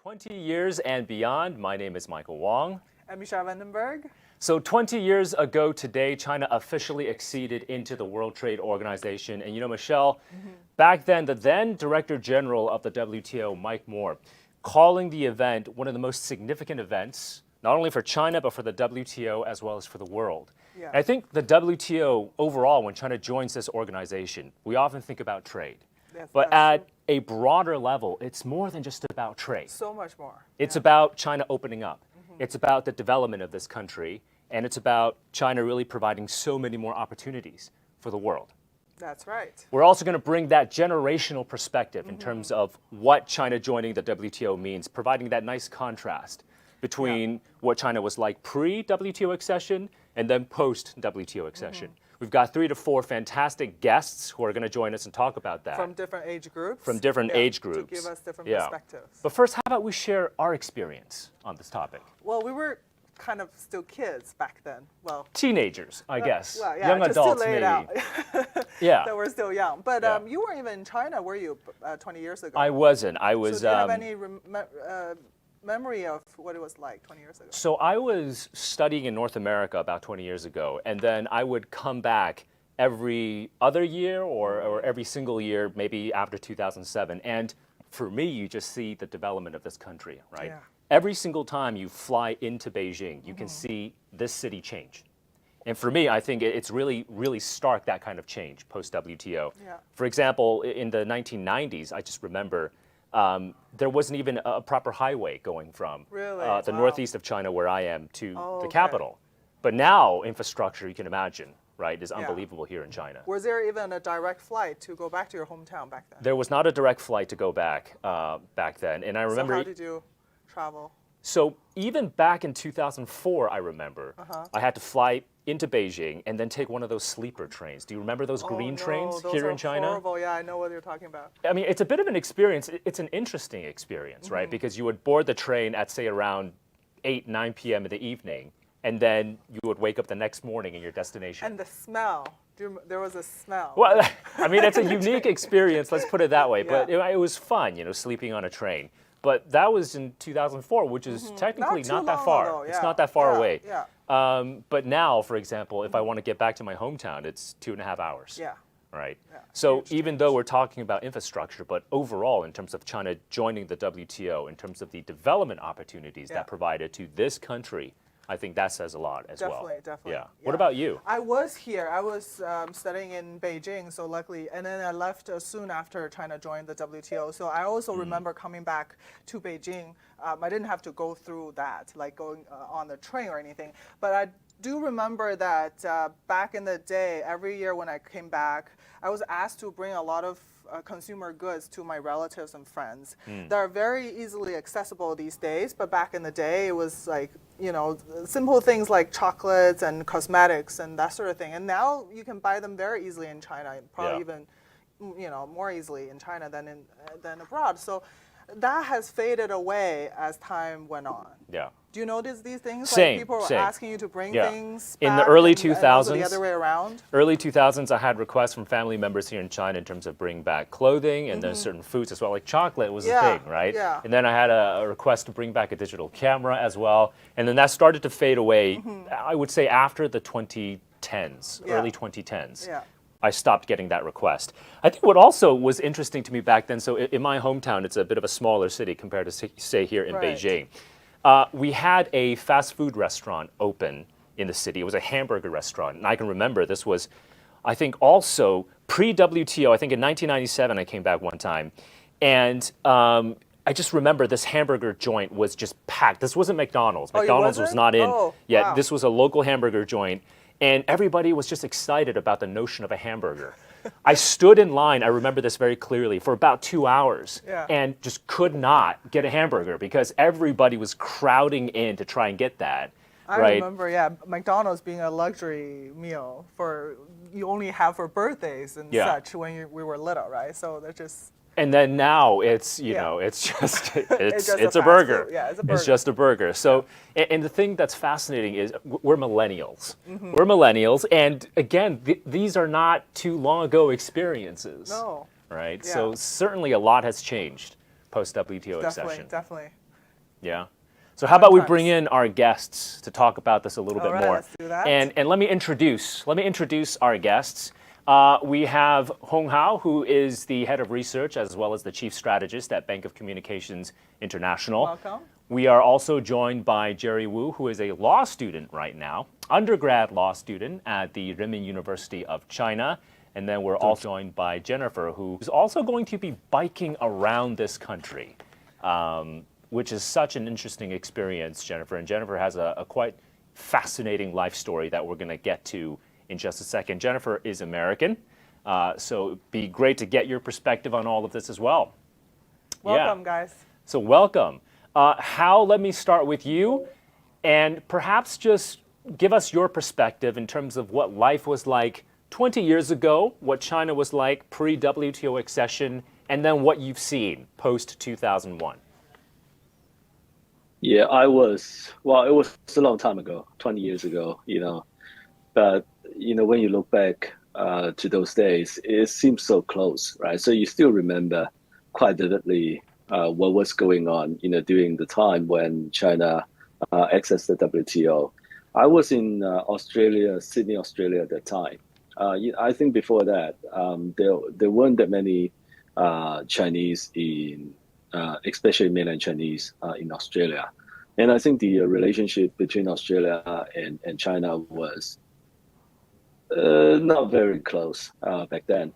20 years and beyond. My name is Michael Wang. I'm Michelle Vandenberg. So 20 years ago today, China officially acceded into the World Trade Organization. And you know, Michelle, back then, the then Director General of the WTO, Mike Moore, calling the event one of the most significant events, not only for China, but for the WTO as well as for the world. Yeah. I think the WTO overall, when China joins this organization, we often think about trade. But at a broader level, it's more than just about trade. So much more. It's about China opening up. It's about the development of this country, and it's about China really providing so many more opportunities for the world. That's right. We're also going to bring that generational perspective in terms of what China joining the WTO means, providing that nice contrast between what China was like pre-WTO accession and then post-WTO accession. We've got 3 to 4 fantastic guests who are going to join us and talk about that. From different age groups. From different age groups. To give us different perspectives. But first, how about we share our experience on this topic? Well, we were kind of still kids back then. Well, teenagers, I guess. Well, yeah, young just adults, to lay maybe. it out. Yeah. That we're still young. But Yeah. you weren't even in China, were you, 20 years ago? I wasn't. I was. So do you have any memory of what it was like 20 years ago? So I was studying in North America about 20 years ago, and then I would come back every other year or every single year, maybe after 2007. And for me, you just see the development of this country, right? Yeah. Every single time you fly into Beijing, you can see this city change. And for me, I think it's really, really stark, that kind of change post-WTO. Yeah. For example, in the 1990s, I just remember there wasn't even a proper highway going from Really? the Wow. northeast of China, where I am, to Oh, the okay. capital. But now, infrastructure, you can imagine, right, is unbelievable here in China. Was there even a direct flight to go back to your hometown back then? There was not a direct flight to go back back then. And I remember. So how did you travel? So even back in 2004, I remember, I had to fly into Beijing and then take one of those sleeper trains. Do you remember those green trains those here are in China? Horrible. Yeah, I know what you're talking about. I mean, it's a bit of an experience. It's an interesting experience, right? Because you would board the train at, say, around 8, 9 p.m. in the evening, and then you would wake up the next morning in your destination. And the smell. There was a smell. Well, I mean, it's a unique experience, let's put it that way. Yeah. But it was fun, you know, sleeping on a train. But that was in 2004, which is technically Not not too that long far. ago, It's yeah. not that far Yeah, away. yeah. But now, for example, if I want to get back to my hometown, it's 2.5 hours. Yeah. Right. Yeah, So huge even though we're talking about infrastructure, but overall, in terms of China joining the WTO, in terms of the development opportunities Yeah. that provided to this country, I think that says a lot as well. Definitely, definitely. Yeah. What about you? I was here. I was studying in Beijing, so luckily, and then I left soon after China joined the WTO. So I also remember coming back to Beijing. I didn't have to go through that, like going on the train or anything. But I do remember that back in the day, every year when I came back, I was asked to bring a lot of consumer goods to my relatives and friends. They're very easily accessible these days, but back in the day, it was like, you know, simple things like chocolates and cosmetics and that sort of thing. And now you can buy them very easily in China, probably even, you know, more easily in China than abroad. So that has faded away as time went on. Yeah. Do you notice these things? Same, Like people were same. asking you to bring Yeah. things In the back early and also 2000s, the other way around? Early 2000s, I had requests from family members here in China in terms of bringing back clothing and then certain foods as well. Like chocolate was a Yeah, thing, right? yeah. And then I had a request to bring back a digital camera as well. And then that started to fade away, I would say, after the 2010s, Yeah. early 2010s. Yeah. I stopped getting that request. I think what also was interesting to me back then, so in my hometown, it's a bit of a smaller city compared to, say, here in Right. Beijing. We had a fast food restaurant open in the city. It was a hamburger restaurant. And I can remember this was, I think, also pre-WTO. I think in 1997, I came back one time. And I just remember this hamburger joint was just packed. This wasn't McDonald's. Oh, it McDonald's was wasn't? not in Oh, yet. wow. This was a local hamburger joint. And everybody was just excited about the notion of a hamburger. I stood in line, I remember this very clearly, for about 2 hours Yeah. and just could not get a hamburger because everybody was crowding in to try and get that. I right? remember, yeah, McDonald's being a luxury meal for you only have for birthdays and Yeah. such when we were little, right? So they're just And then now it's, you Yeah. know, it's just, just it's a a fast burger. food. Yeah, it's a It's burger. just a burger. So, and the thing that's fascinating is we're millennials. We're millennials. And again, these are not too long ago experiences. no, Right? Yeah. So certainly a lot has changed post WTO definitely, accession. definitely. Yeah. So how about we bring in our guests to talk about this a little bit more? Let's do that. And let me introduce our guests. We have Hong Hao, who is the head of research as well as the chief strategist at Bank of Communications International. Welcome. We are also joined by Jerry Wu, who is a law student right now, undergrad law student at the Renmin University of China. And then we're also joined by Jennifer, who is also going to be biking around this country, which is such an interesting experience, Jennifer. And Jennifer has a quite fascinating life story that we're going to get to in just a second. Jennifer is American, so it'd be great to get your perspective on all of this as well. Welcome, guys. So welcome. Hao, let me start with you, and perhaps just give us your perspective in terms of what life was like 20 years ago, what China was like pre-WTO accession, and then what you've seen post-2001. Yeah, it was a long time ago, 20 years ago, but, when you look back to those days, it seems so close, right? So you still remember quite vividly what was going on, during the time when China accessed the WTO. I was in Australia, Sydney, Australia at that time. I think before that, there weren't that many Chinese especially mainland Chinese in Australia. And I think the relationship between Australia and China was not very close back then,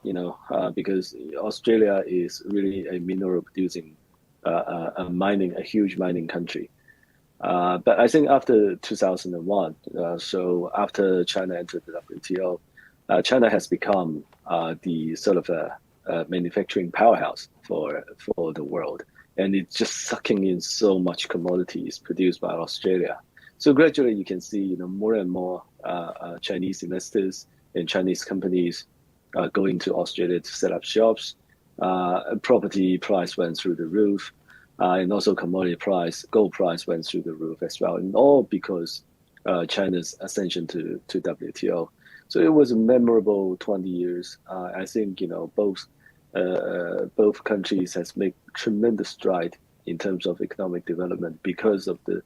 because Australia is really a mineral producing, a huge mining country. But I think after 2001, so after China entered the WTO, China has become the sort of a manufacturing powerhouse for the world. And it's just sucking in so much commodities produced by Australia. So gradually you can see, more and more Chinese investors and Chinese companies going to Australia to set up shops. Property price went through the roof, and also commodity price, gold price went through the roof as well, and all because China's ascension to WTO. So it was a memorable 20 years. I think both countries has made tremendous stride in terms of economic development because of the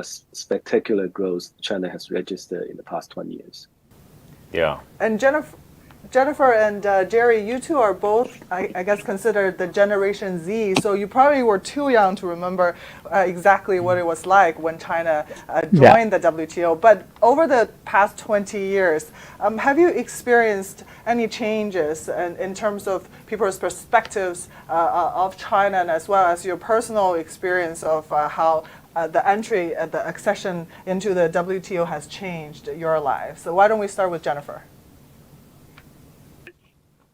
spectacular growth China has registered in the past 20 years. Yeah. And Jennifer and Jerry, you two are both, I guess, considered the Generation Z. So you probably were too young to remember exactly what it was like when China joined the WTO. But over the past 20 years, have you experienced any changes in terms of people's perspectives of China, and as well as your personal experience of how the entry, the accession into the WTO has changed your life? So why don't we start with Jennifer?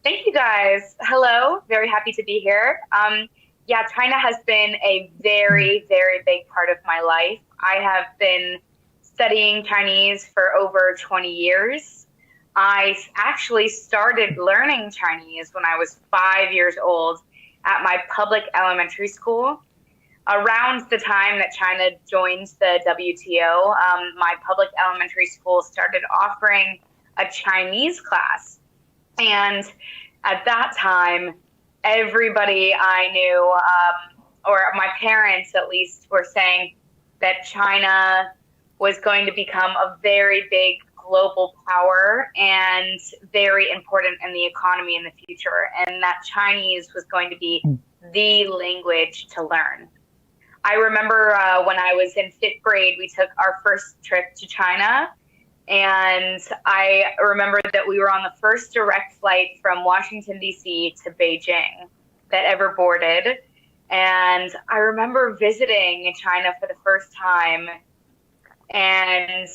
Thank you, guys. Hello. Very happy to be here. China has been a very, very big part of my life. I have been studying Chinese for over 20 years. I actually started learning Chinese when I was 5 years old at my public elementary school. Around the time that China joined the WTO, my public elementary school started offering a Chinese class. And at that time, everybody I knew, or my parents at least, were saying that China was going to become a very big global power and very important in the economy in the future, and that Chinese was going to be the language to learn. I remember when I was in 5th grade, we took our first trip to China. And I remember that we were on the first direct flight from Washington, D.C. to Beijing that ever boarded. And I remember visiting China for the first time, and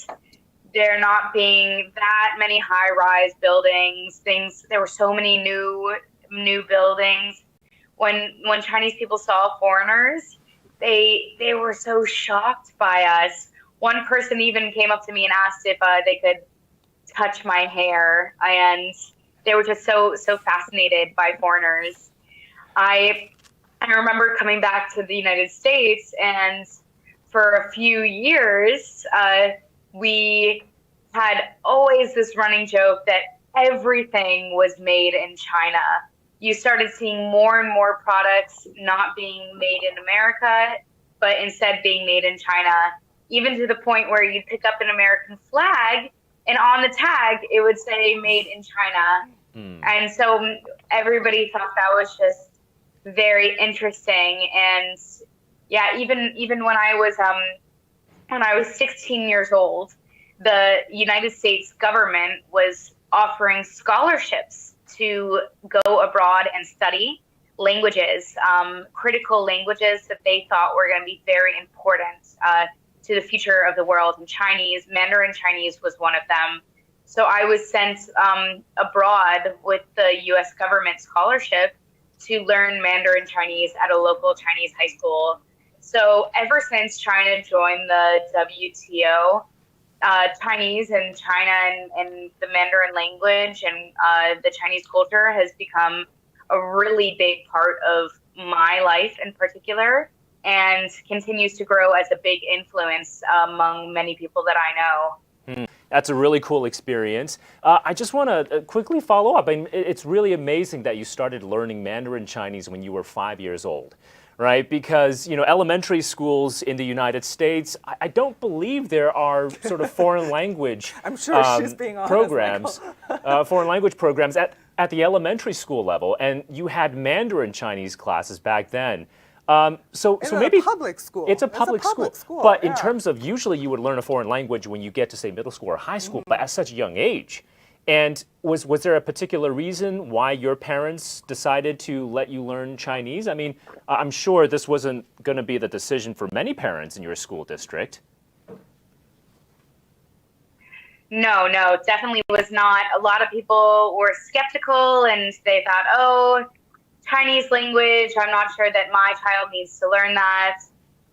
there not being that many high-rise buildings, there were so many new buildings. When Chinese people saw foreigners, they were so shocked by us. One person even came up to me and asked if they could touch my hair, and they were just so fascinated by foreigners. I remember coming back to the United States, and for a few years, we had always this running joke that everything was made in China. You started seeing more and more products not being made in America, but instead being made in China, even to the point where you'd pick up an American flag and on the tag, it would say made in China. And so everybody thought that was just very interesting. And yeah, even when I was 16 years old, the United States government was offering scholarships to go abroad and study languages, critical languages that they thought were going to be very important to the future of the world. And Mandarin Chinese was one of them. So I was sent abroad with the U.S. government scholarship to learn Mandarin Chinese at a local Chinese high school. So ever since China joined the WTO, Chinese and China and the Mandarin language and the Chinese culture has become a really big part of my life in particular, and continues to grow as a big influence among many people that I know. That's a really cool experience. I just want to quickly follow up. I mean, it's really amazing that you started learning Mandarin Chinese when you were 5 years old, right? Because, elementary schools in the United States, I don't believe there are sort of foreign language I'm sure she's being honest, programs, foreign language programs at the elementary school level. And you had Mandarin Chinese classes back then. So maybe a public school. It's a public school. But in terms of, usually you would learn a foreign language when you get to, say, middle school or high school, but at such a young age. And was there a particular reason why your parents decided to let you learn Chinese? I mean, I'm sure this wasn't going to be the decision for many parents in your school district. No, definitely was not. A lot of people were skeptical and they thought, oh, Chinese language, I'm not sure that my child needs to learn that.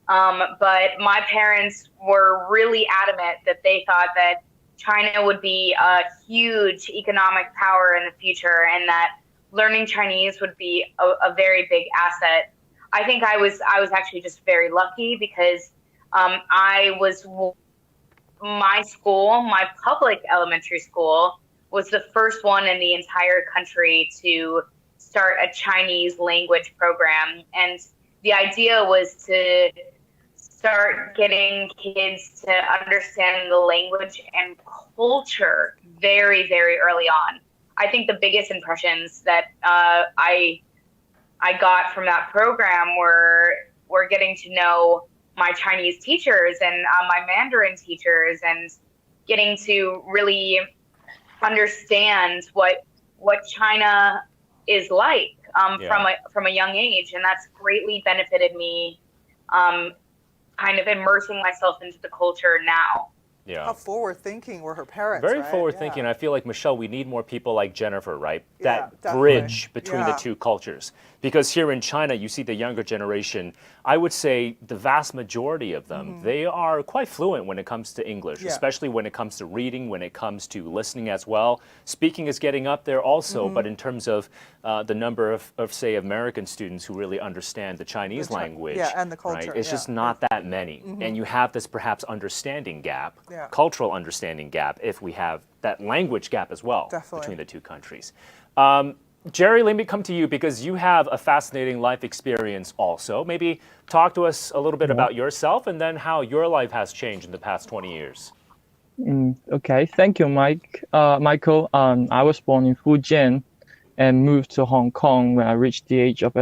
But my parents were really adamant that they thought that China would be a huge economic power in the future and that learning Chinese would be a very big asset. I think I was actually just very lucky because my school, my public elementary school, was the first one in the entire country to start a Chinese language program. And the idea was to start getting kids to understand the language and culture very, very early on. I think the biggest impressions that I got from that program were getting to know my Chinese teachers and my Mandarin teachers, and getting to really understand what China is like from a young age, and that's greatly benefited me. Kind of immersing myself into the culture now. Yeah. How forward-thinking were her parents, Very right? forward-thinking. Yeah. I feel like, Michelle, we need more people like Jennifer, right? Yeah, that definitely. bridge between the two cultures. Because here in China, you see the younger generation, I would say the vast majority of them, they are quite fluent when it comes to English, especially when it comes to reading, when it comes to listening as well. Speaking is getting up there also, but in terms of the number of, say, American students who really understand the Chinese language, and the culture, right? It's just not that many. And you have this perhaps understanding gap, cultural understanding gap, if we have that language gap as well between the two countries. Jerry, let me come to you because you have a fascinating life experience also. Maybe talk to us a little bit about yourself and then how your life has changed in the past 20 years. Okay, thank you, Michael. I was born in Fujian and moved to Hong Kong when I reached the age of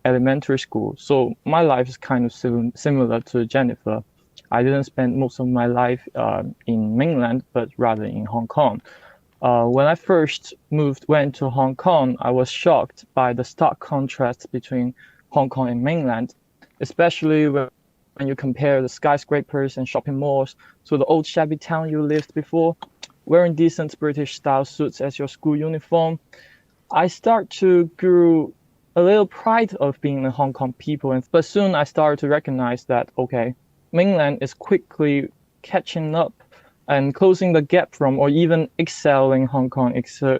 elementary school. So my life is kind of similar to Jennifer. I didn't spend most of my life in mainland, but rather in Hong Kong. When I first went to Hong Kong, I was shocked by the stark contrast between Hong Kong and mainland, especially when you compare the skyscrapers and shopping malls to the old shabby town you lived before, wearing decent British-style suits as your school uniform. I start to grow a little pride of being a Hong Kong people, but soon I started to recognize that, okay, mainland is quickly catching up and closing the gap from, or even excelling Hong Kong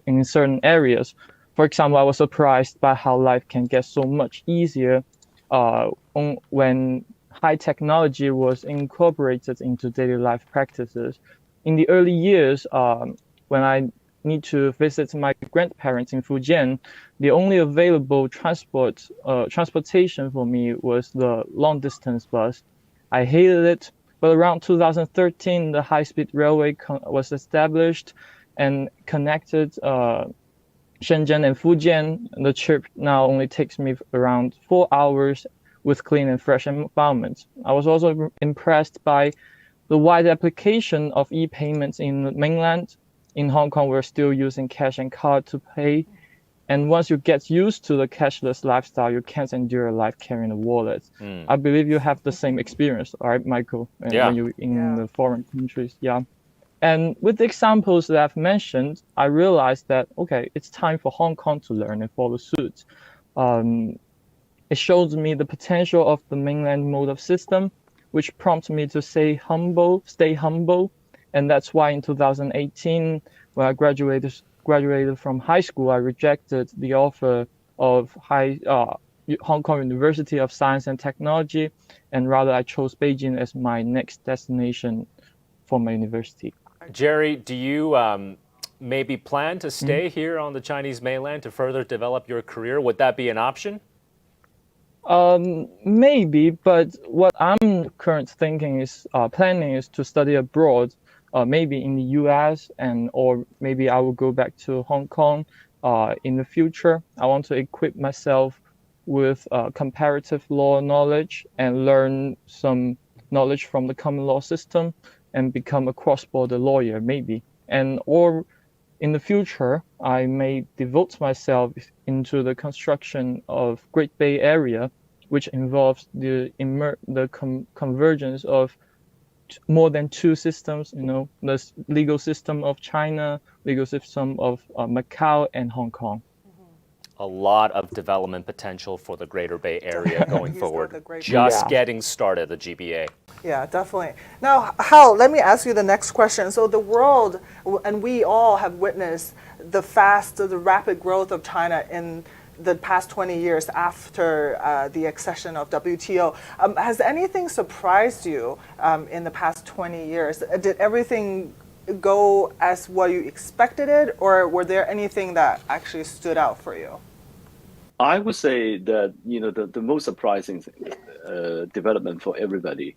in certain areas. For example, I was surprised by how life can get so much easier when high technology was incorporated into daily life practices. In the early years, when I need to visit my grandparents in Fujian, the only available transportation for me was the long distance bus. I hated it, but around 2013, the high-speed railway was established and connected Shenzhen and Fujian. The trip now only takes me around 4 hours with clean and fresh environment. I was also impressed by the wide application of e-payments in the mainland. In Hong Kong, we're still using cash and card to pay. And once you get used to the cashless lifestyle, you can't endure a life carrying a wallet. I believe you have the same experience, right, Michael? Yeah. When you're in the foreign countries, yeah. And with the examples that I've mentioned, I realized that, okay, it's time for Hong Kong to learn and follow suit. It shows me the potential of the mainland mode of system, which prompts me to stay humble. And that's why in 2018, when I graduated from high school, I rejected the offer of Hong Kong University of Science and Technology, and rather I chose Beijing as my next destination for my university. Jerry, do you maybe plan to stay here on the Chinese mainland to further develop your career? Would that be an option? Maybe, but what I'm currently thinking is planning is to study abroad, maybe in the US, or maybe I will go back to Hong Kong in the future. I want to equip myself with comparative law knowledge and learn some knowledge from the common law system and become a cross-border lawyer, maybe. Or in the future, I may devote myself into the construction of Great Bay Area, which involves the convergence of more than two systems, the legal system of China, legal system of Macau and Hong Kong. A lot of development potential for the Greater Bay Area going forward. Getting started, the GBA. Yeah, definitely. Now, Hao, let me ask you the next question. So the world, and we all have witnessed the rapid growth of China in the past 20 years after the accession of WTO. Has anything surprised you in the past 20 years? Did everything go as what you expected it, or were there anything that actually stood out for you? I would say that the most surprising development for everybody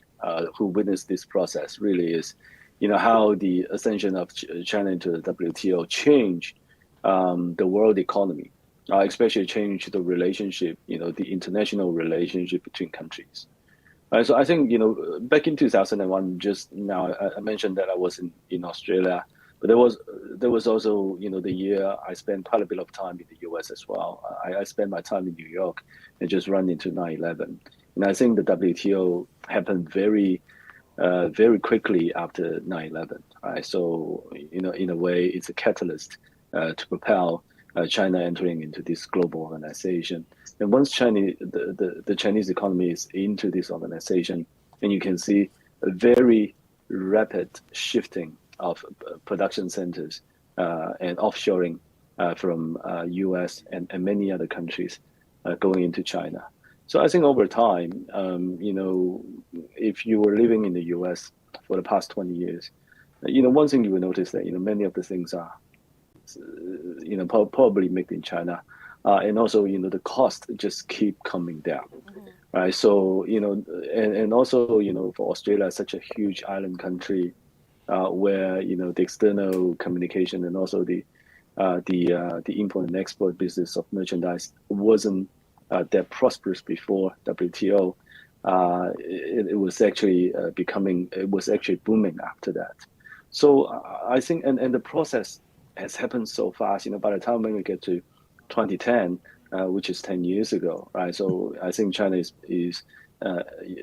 who witnessed this process really is how the ascension of China into the WTO changed the world economy, especially changed the relationship, the international relationship between countries. So I think back in 2001, just now I mentioned that I was in Australia. But there was also, the year I spent quite a bit of time in the US as well. I spent my time in New York and just run into 9/11. And I think the WTO happened very, very quickly after 9/11. Right? So, in a way, it's a catalyst to propel China entering into this global organization. And once the Chinese economy is into this organization, and you can see a very rapid shifting of production centers and offshoring from US and many other countries going into China. So I think over time, if you were living in the US for the past 20 years, one thing you will notice that, many of the things are, probably made in China. And also, the cost just keep coming down. Right. So, and also, for Australia, such a huge island country, where the external communication and also the import and export business of merchandise wasn't that prosperous before WTO. It was actually booming after that. So I think, and the process has happened so fast. By the time when we get to 2010, which is 10 years ago, right? So I think China is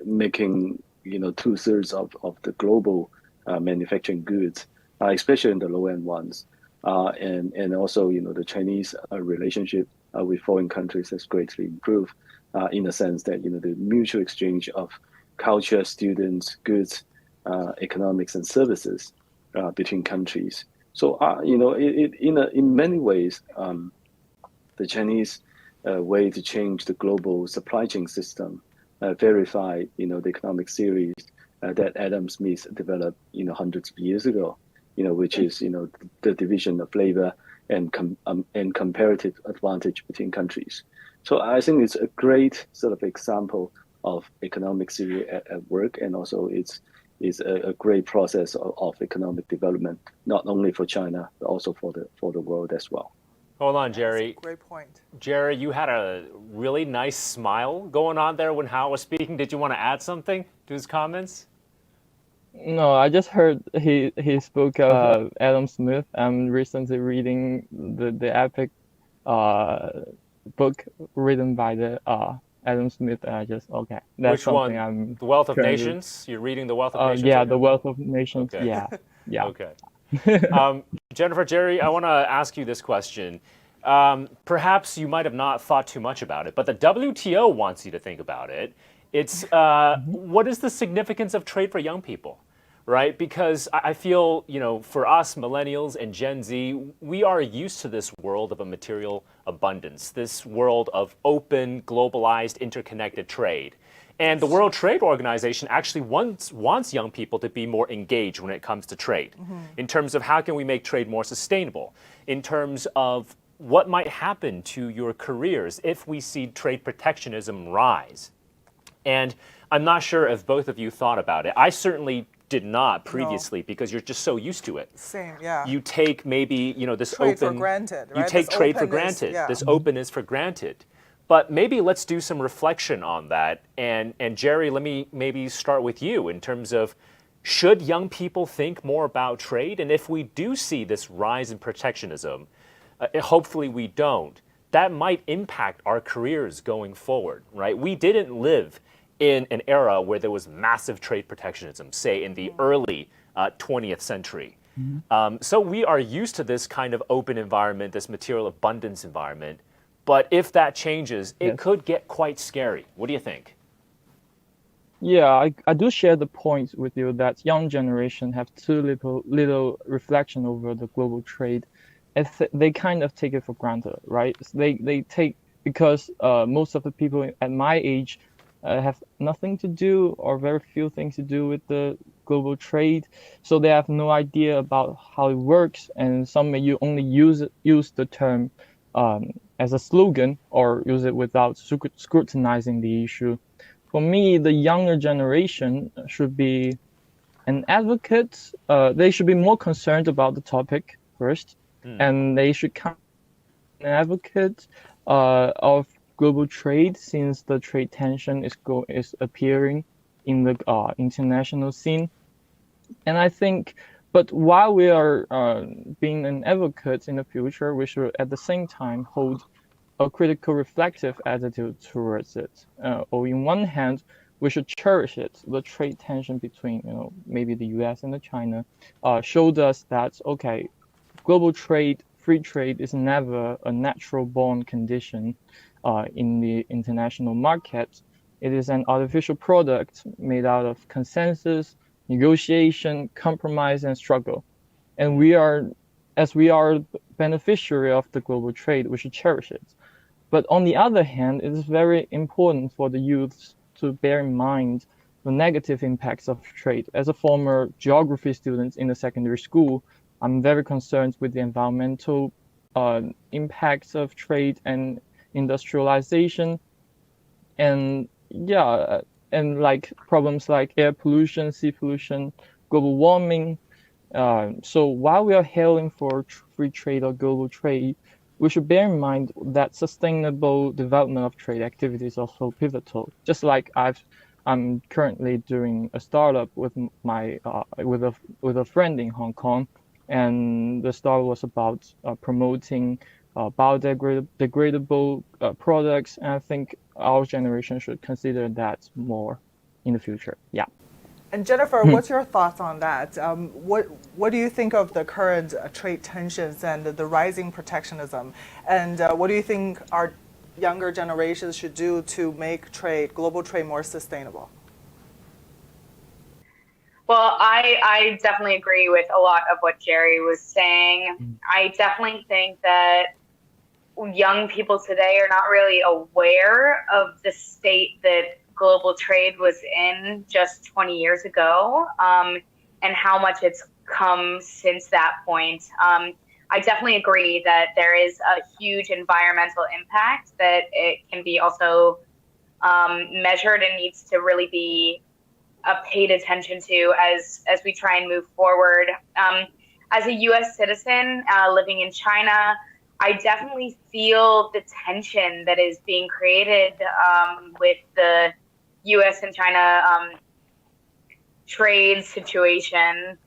making 2/3 of the global manufacturing goods, especially in the low-end ones, and also the Chinese relationship with foreign countries has greatly improved in the sense that the mutual exchange of culture, students, goods, economics, and services between countries. So in many ways, the Chinese way to change the global supply chain system verified the economic series that Adam Smith developed hundreds of years ago. which is the division of labor and comparative advantage between countries. So I think it's a great sort of example of economic theory at work, and also it's a great process of economic development, not only for China but also for the world as well. Hold on, Jerry. Great point. Jerry, you had a really nice smile going on there when Hao was speaking. Did you want to add something to his comments? No, I just heard he spoke of Adam Smith. I'm recently reading the epic book written by the Adam Smith. And I just that's Which something one? I'm The Wealth of currently- Nations? You're reading The Wealth of Nations? Yeah, right The now? Wealth of Nations. Okay. Yeah. Okay. Jennifer, Jerry, I want to ask you this question. Perhaps you might have not thought too much about it, but the WTO wants you to think about it. It's what is the significance of trade for young people, right? Because I feel, for us millennials and Gen Z, we are used to this world of a material abundance, this world of open, globalized, interconnected trade. And the World Trade Organization actually wants young people to be more engaged when it comes to trade, in terms of how can we make trade more sustainable, in terms of what might happen to your careers if we see trade protectionism rise. And I'm not sure if both of you thought about it. I certainly did not previously because you're just so used to it. Same, yeah. You take maybe, this Trade open... for granted, You right? take This trade for openness, granted. yeah. This openness for granted. But maybe let's do some reflection on that. And Jerry, let me maybe start with you in terms of, should young people think more about trade? And if we do see this rise in protectionism, hopefully we don't, that might impact our careers going forward, right? We didn't live in an era where there was massive trade protectionism, say in the early 20th century. So we are used to this kind of open environment, this material abundance environment. But if that changes, it could get quite scary. What do you think? Yeah, I do share the point with you that young generation have too little reflection over the global trade. They kind of take it for granted, right? They take, because most of the people at my age have nothing to do or very few things to do with the global trade, so they have no idea about how it works, and some may only use the term as a slogan or use it without scrutinizing the issue. For me, the younger generation should be an advocate. They should be more concerned about the topic first, and they should become an advocate of global trade, since the trade tension is appearing in the international scene. And I think, but while we are being an advocate in the future, we should at the same time hold a critical, reflective attitude towards it. Or in one hand, we should cherish it. The trade tension between, maybe the U.S. and China, showed us that global trade, free trade is never a natural born condition in the international market. It is an artificial product made out of consensus, negotiation, compromise, and struggle. And as we are beneficiary of the global trade, we should cherish it. But on the other hand, it is very important for the youths to bear in mind the negative impacts of trade. As a former geography student in the secondary school, I'm very concerned with the environmental impacts of trade and industrialization, and like problems like air pollution, sea pollution, global warming. So while we are hailing for free trade or global trade, we should bear in mind that sustainable development of trade activities is also pivotal. Just like I'm currently doing a startup with with a friend in Hong Kong, and the startup was about promoting biodegradable products, and I think our generation should consider that more in the future. Yeah. And Jennifer, what's your thoughts on that? What do you think of the current trade tensions and the rising protectionism? And what do you think our younger generations should do to make global trade more sustainable? Well, I definitely agree with a lot of what Jerry was saying. I definitely think that young people today are not really aware of the state that global trade was in just 20 years ago, and how much it's come since that point. I definitely agree that there is a huge environmental impact that it can be also measured and needs to really be paid attention to as we try and move forward. As a U.S. citizen living in China, I definitely feel the tension that is being created with the U.S. and China trade situation.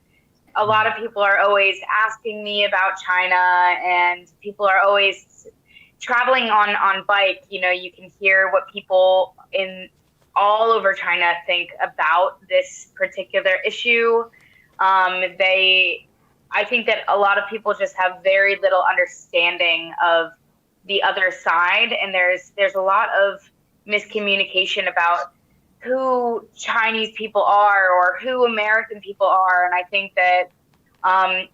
A lot of people are always asking me about China, and people are always traveling on bike. You know, you can hear what people in all over China think about this particular issue. I think that a lot of people just have very little understanding of the other side, and there's a lot of miscommunication about who Chinese people are or who American people are. And I think that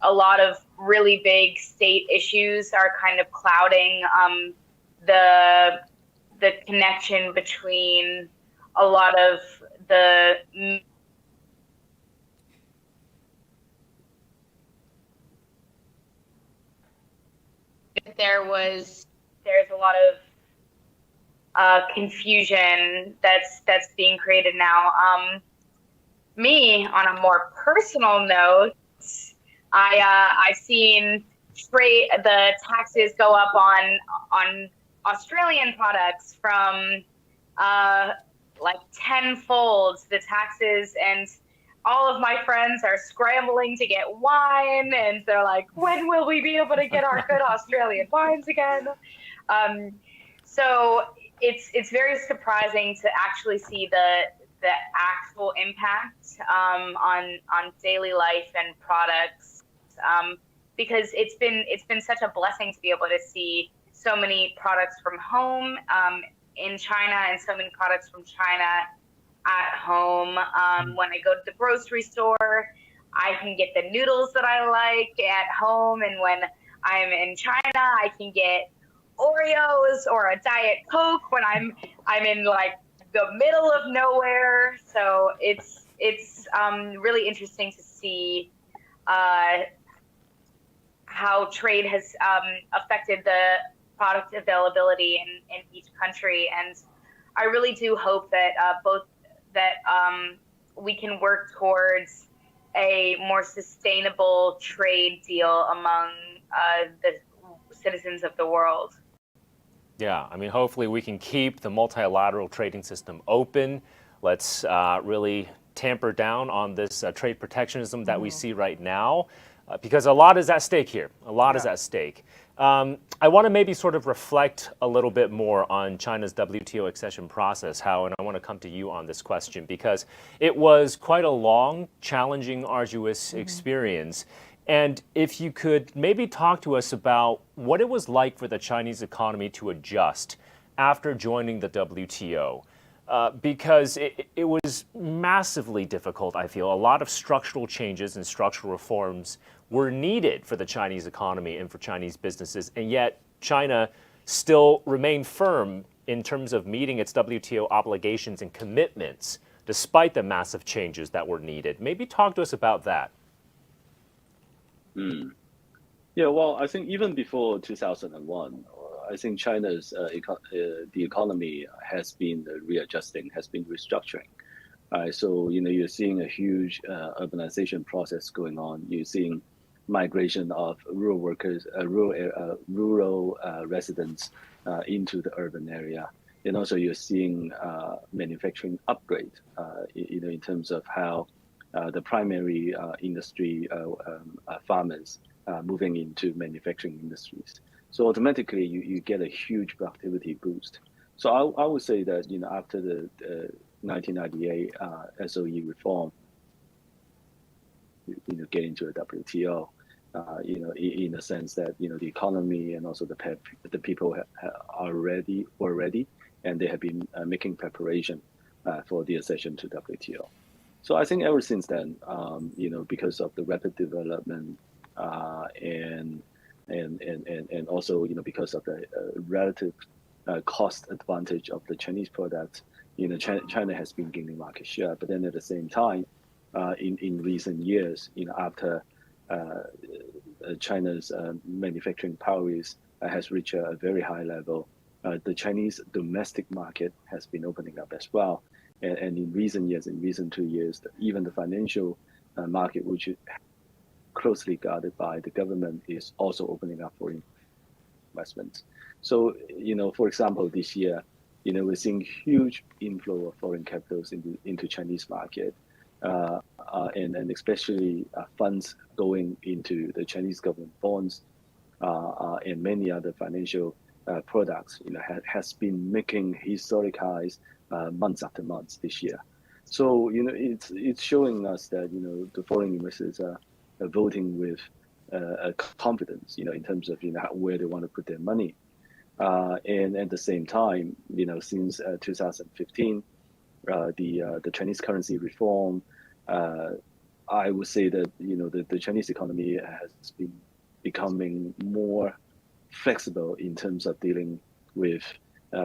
a lot of really big state issues are kind of clouding the connection between a lot of the there's a lot of confusion that's being created now. Me, on a more personal note, I've seen the taxes go up on Australian products from like tenfold the taxes, and all of my friends are scrambling to get wine, and they're like, when will we be able to get our good Australian wines again? So it's very surprising to actually see the actual impact on daily life and products, because it's been such a blessing to be able to see so many products from home in China and so many products from China at home. When I go to the grocery store, I can get the noodles that I like at home, and when I'm in China, I can get Oreos or a Diet Coke when I'm in like the middle of nowhere. So it's really interesting to see how trade has affected the product availability in each country. And I really do hope that we can work towards a more sustainable trade deal among the citizens of the world. Yeah, I mean, hopefully we can keep the multilateral trading system open. Let's really tamper down on this trade protectionism that we see right now, because a lot is at stake here. A lot is at stake. I want to maybe sort of reflect a little bit more on China's WTO accession process, and I want to come to you on this question, because it was quite a long, challenging, arduous experience. And if you could maybe talk to us about what it was like for the Chinese economy to adjust after joining the WTO, because it was massively difficult, I feel. A lot of structural changes and structural reforms were needed for the Chinese economy and for Chinese businesses, and yet China still remained firm in terms of meeting its WTO obligations and commitments, despite the massive changes that were needed. Maybe talk to us about that. Yeah, well, I think even before 2001, I think China's the economy has been readjusting, has been restructuring. So you're seeing a huge urbanization process going on. You're seeing migration of rural workers, rural residents into the urban area, and also you're seeing manufacturing upgrade. In terms of how the primary industry farmers moving into manufacturing industries. So automatically you get a huge productivity boost. So I would say that after the 1998 SOE reform, get into a WTO, in the sense that the economy and also the people are ready, and they have been making preparation for the accession to WTO. So I think ever since then, because of the rapid development and also because of the relative cost advantage of the Chinese product, China has been gaining market share. But then at the same time, in recent years, after China's manufacturing power has reached a very high level. The Chinese domestic market has been opening up as well. And in recent years, in recent 2 years, even the financial market, which is closely guarded by the government, is also opening up for investments. So, for example, this year, we're seeing huge inflow of foreign capitals into Chinese market, and especially funds going into the Chinese government bonds and many other financial products. Has been making historic highs months after months this year. So it's showing us that the foreign investors are voting with confidence, in terms of where they want to put their money. And at the same time, since 2015, the Chinese currency reform, I would say that the Chinese economy has been becoming more flexible in terms of dealing with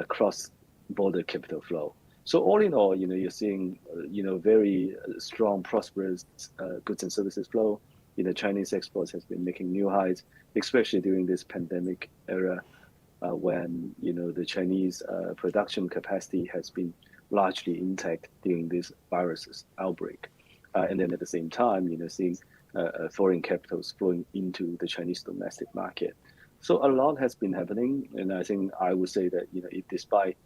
cross-border capital flow. So all in all, you're seeing very strong, prosperous goods and services flow. Chinese exports has been making new highs, especially during this pandemic era, when the Chinese production capacity has been largely intact during this virus outbreak, and then at the same time, seeing foreign capitals flowing into the Chinese domestic market. So a lot has been happening, and I would say that despite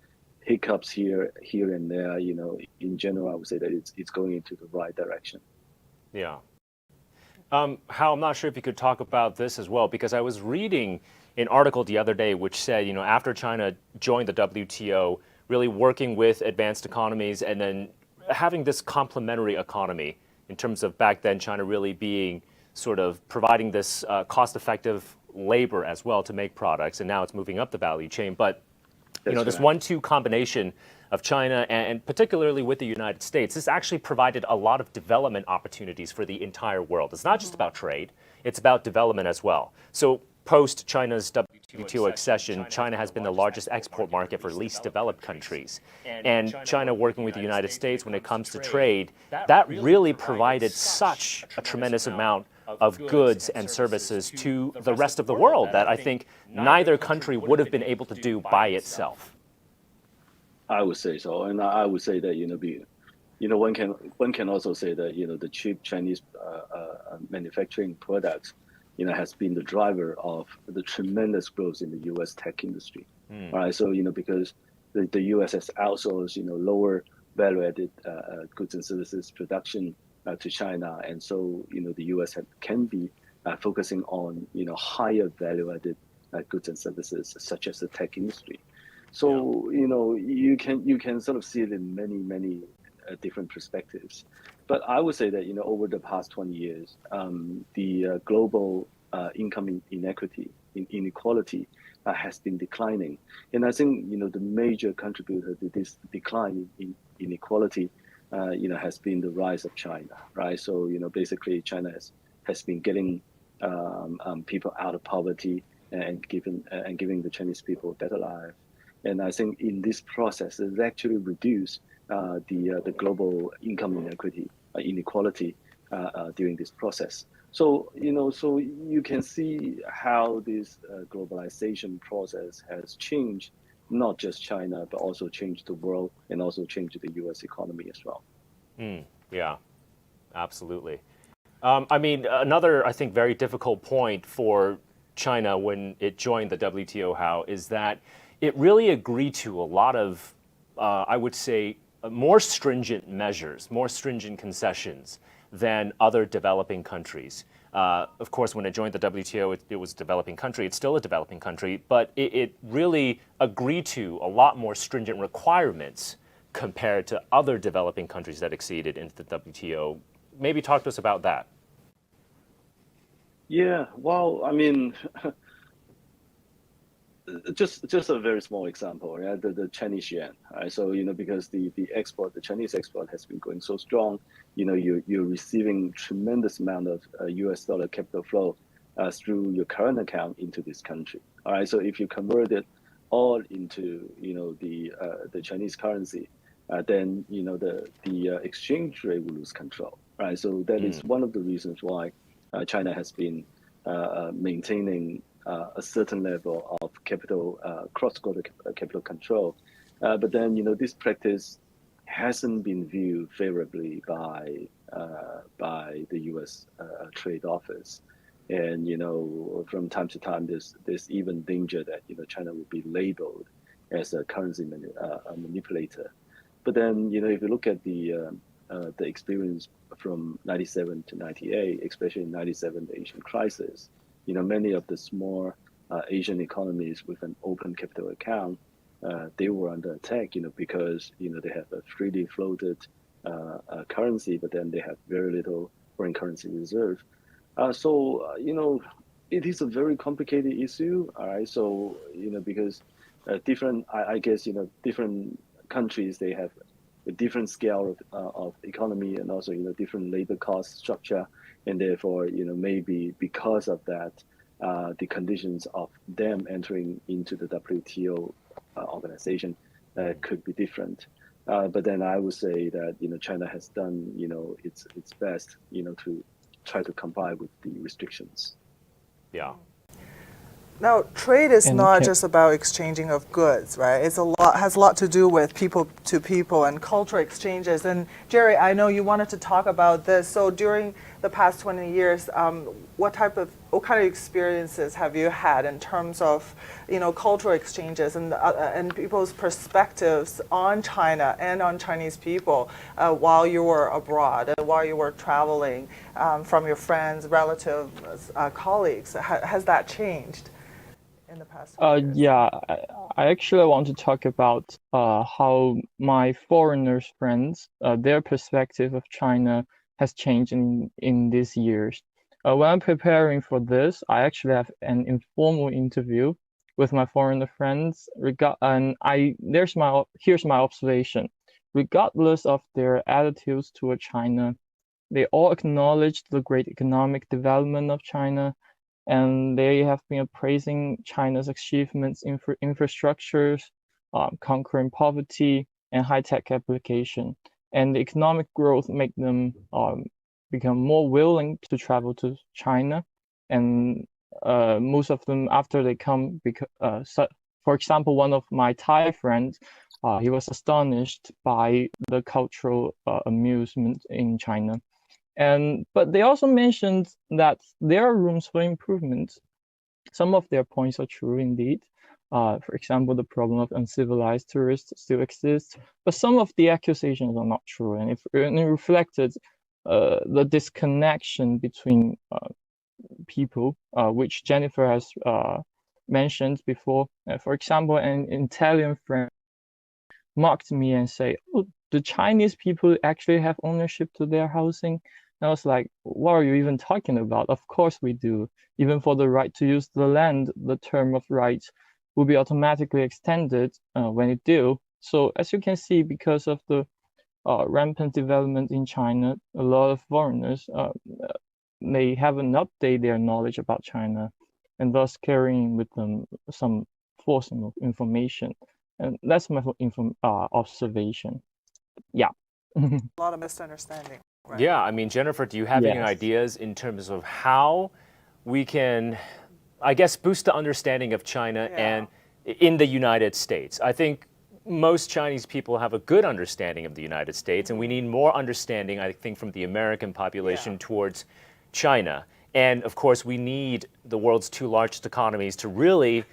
hiccups here and there, in general, I would say that it's going into the right direction. Yeah. Hal, I'm not sure if you could talk about this as well, because I was reading an article the other day which said, after China joined the WTO, really working with advanced economies and then having this complementary economy in terms of back then China really being sort of providing this cost-effective labor as well to make products, and now it's moving up the value chain. But this 1-2 combination of China and particularly with the United States, this actually provided a lot of development opportunities for the entire world. It's not just about trade, it's about development as well. So post China's WTO accession, China has been the largest export market for least developed countries. And China working with the United States when it comes to trade, that really provided such a tremendous amount of goods and services to the rest of the world that I think neither country would have been able to do by itself. I would say so, and I would say that one can also say that the cheap Chinese manufacturing products has been the driver of the tremendous growth in the U.S. tech industry. Right, so because the U.S. has outsourced lower value-added goods and services production to China, and so the U.S. can be focusing on higher value-added goods and services such as the tech industry. So you can sort of see it in many different perspectives. But I would say that over the past 20 years, the global income inequality has been declining, and I think the major contributor to this decline in inequality has been the rise of China, right? So basically China has been getting people out of poverty and giving the Chinese people a better life. And I think in this process, it actually reduced the global income inequality during this process. So so you can see how this globalization process has changed not just China, but also changed the world and also changed the U.S. economy as well. Yeah, absolutely. Another, I think, very difficult point for China when it joined the WTO, How, is that it really agreed to a lot of, I would say, more stringent measures, more stringent concessions than other developing countries. Of course, when it joined the WTO, it was a developing country. It's still a developing country, but it really agreed to a lot more stringent requirements compared to other developing countries that acceded into the WTO. Maybe talk to us about that. Yeah, well, just a very small example, right? The Chinese yuan, right? So because the Chinese export has been going so strong, you're receiving tremendous amount of U.S. dollar capital flow through your current account into this country. All right, so if you convert it all into the Chinese currency, then the exchange rate will lose control, right? So that is one of the reasons why China has been maintaining a certain level of capital cross-border capital control, but then this practice hasn't been viewed favorably by the U.S. Trade Office, and from time to time there's even danger that China will be labeled as a currency manipulator. But then if you look at the experience from 97 to 98, especially in 97, the Asian crisis, many of the small Asian economies with an open capital account, they were under attack, because they have a freely floated currency, but then they have very little foreign currency reserve. So it is a very complicated issue. All right, so because different, I guess different countries, they have a different scale of economy, and also different labor cost structure, and therefore maybe because of that, the conditions of them entering into the WTO organization could be different. But then I would say that China has done its best to try to comply with the restrictions. Yeah. Now, trade is And not can- just about exchanging of goods, right? Has a lot to do with people to people and cultural exchanges. And Jerry, I know you wanted to talk about this. So during the past 20 years, what kind of experiences have you had in terms of cultural exchanges and people's perspectives on China and on Chinese people while you were abroad and while you were traveling from your friends, relatives, colleagues? Has that changed in the past 20 years? Yeah, I actually want to talk about how my foreigners friends, their perspective of China has changed in these years. When I'm preparing for this, I actually have an informal interview with my foreigner friends. Here's my observation. Regardless of their attitudes toward China, they all acknowledge the great economic development of China, and they have been praising China's achievements in infrastructures, conquering poverty, and high-tech application. And the economic growth make them become more willing to travel to China. And most of them, after they come, for example, one of my Thai friends, he was astonished by the cultural amusement in China. But they also mentioned that there are rooms for improvement. Some of their points are true indeed. For example, the problem of uncivilized tourists still exists, but some of the accusations are not true, and it reflected the disconnection between people, which Jennifer has mentioned before. For example, an Italian friend mocked me and say, "Oh, the Chinese people actually have ownership to their housing?" And I was like, what are you even talking about? Of course we do. Even for the right to use the land, the term of right will be automatically extended when it do. So as you can see, because of the rampant development in China, a lot of foreigners they haven't updated their knowledge about China, and thus carrying with them some false information. And that's my observation. Yeah. A lot of misunderstanding. Right? Yeah, I mean, Jennifer, do you have any Yes. ideas in terms of how we can, I guess, boost the understanding of China and in the United States? I think most Chinese people have a good understanding of the United States, and we need more understanding, I think, from the American population towards China. And of course, we need the world's two largest economies to really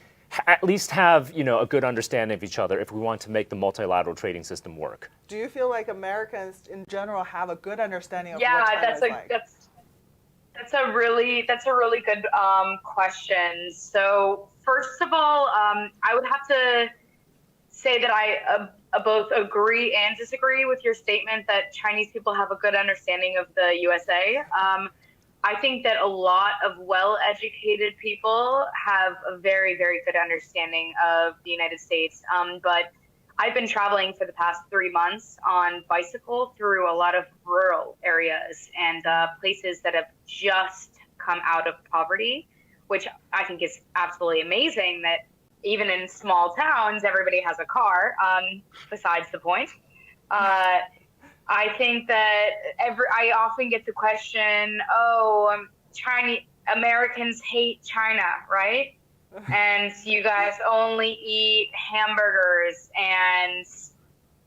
at least have a good understanding of each other if we want to make the multilateral trading system work. Do you feel like Americans in general have a good understanding of what Yeah, China is like? that's a really good question. So first of all, I would have to say that I both agree and disagree with your statement that Chinese people have a good understanding of the USA. I think that a lot of well-educated people have a very, very good understanding of the United States. But I've been traveling for the past 3 months on bicycle through a lot of rural areas and places that have just come out of poverty, which I think is absolutely amazing that even in small towns, everybody has a car, besides the point. I think that I often get the question, Americans hate China, right? And you guys only eat hamburgers and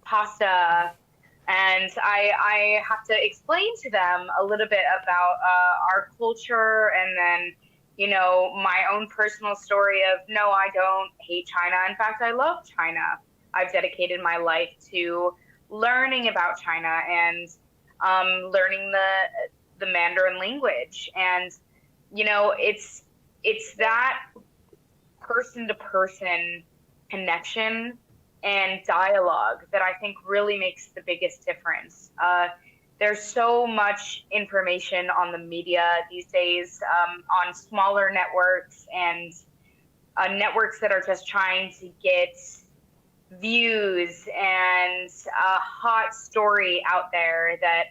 pasta. And I have to explain to them a little bit about our culture, and then, you know, my own personal story of, no, I don't hate China. In fact, I love China. I've dedicated my life to learning about China and learning the Mandarin language. And, you know, it's that person-to-person connection and dialogue that I think really makes the biggest difference. There's so much information on the media these days, on smaller networks and networks that are just trying to get views and a hot story out there that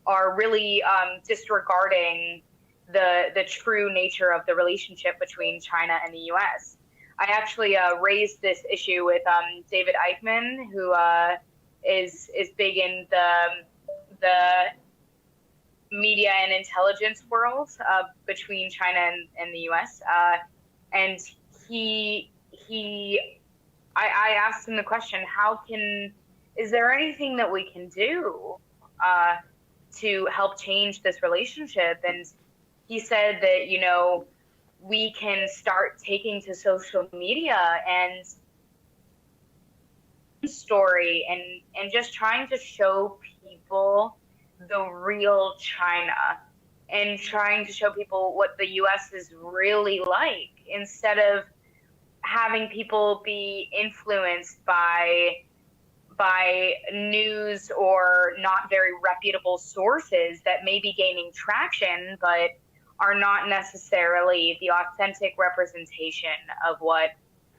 are really disregarding the true nature of the relationship between China and the U.S. I actually raised this issue with David Eichmann, who is big in the media and intelligence world between China and the U.S. And I asked him the question, is there anything that we can do to help change this relationship? And he said that, you know, we can start taking to social media and story and just trying to show people the real China and trying to show people what the US is really like, instead of having people be influenced by news or not very reputable sources that may be gaining traction but are not necessarily the authentic representation of what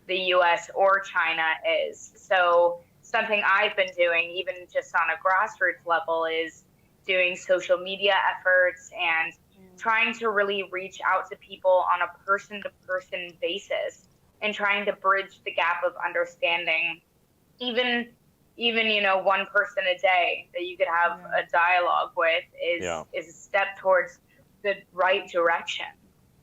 the US or China is. So something I've been doing, even just on a grassroots level, is doing social media efforts and trying to really reach out to people on a person-to-person basis and trying to bridge the gap of understanding, even you know, one person a day that you could have a dialogue with is a step towards the right direction.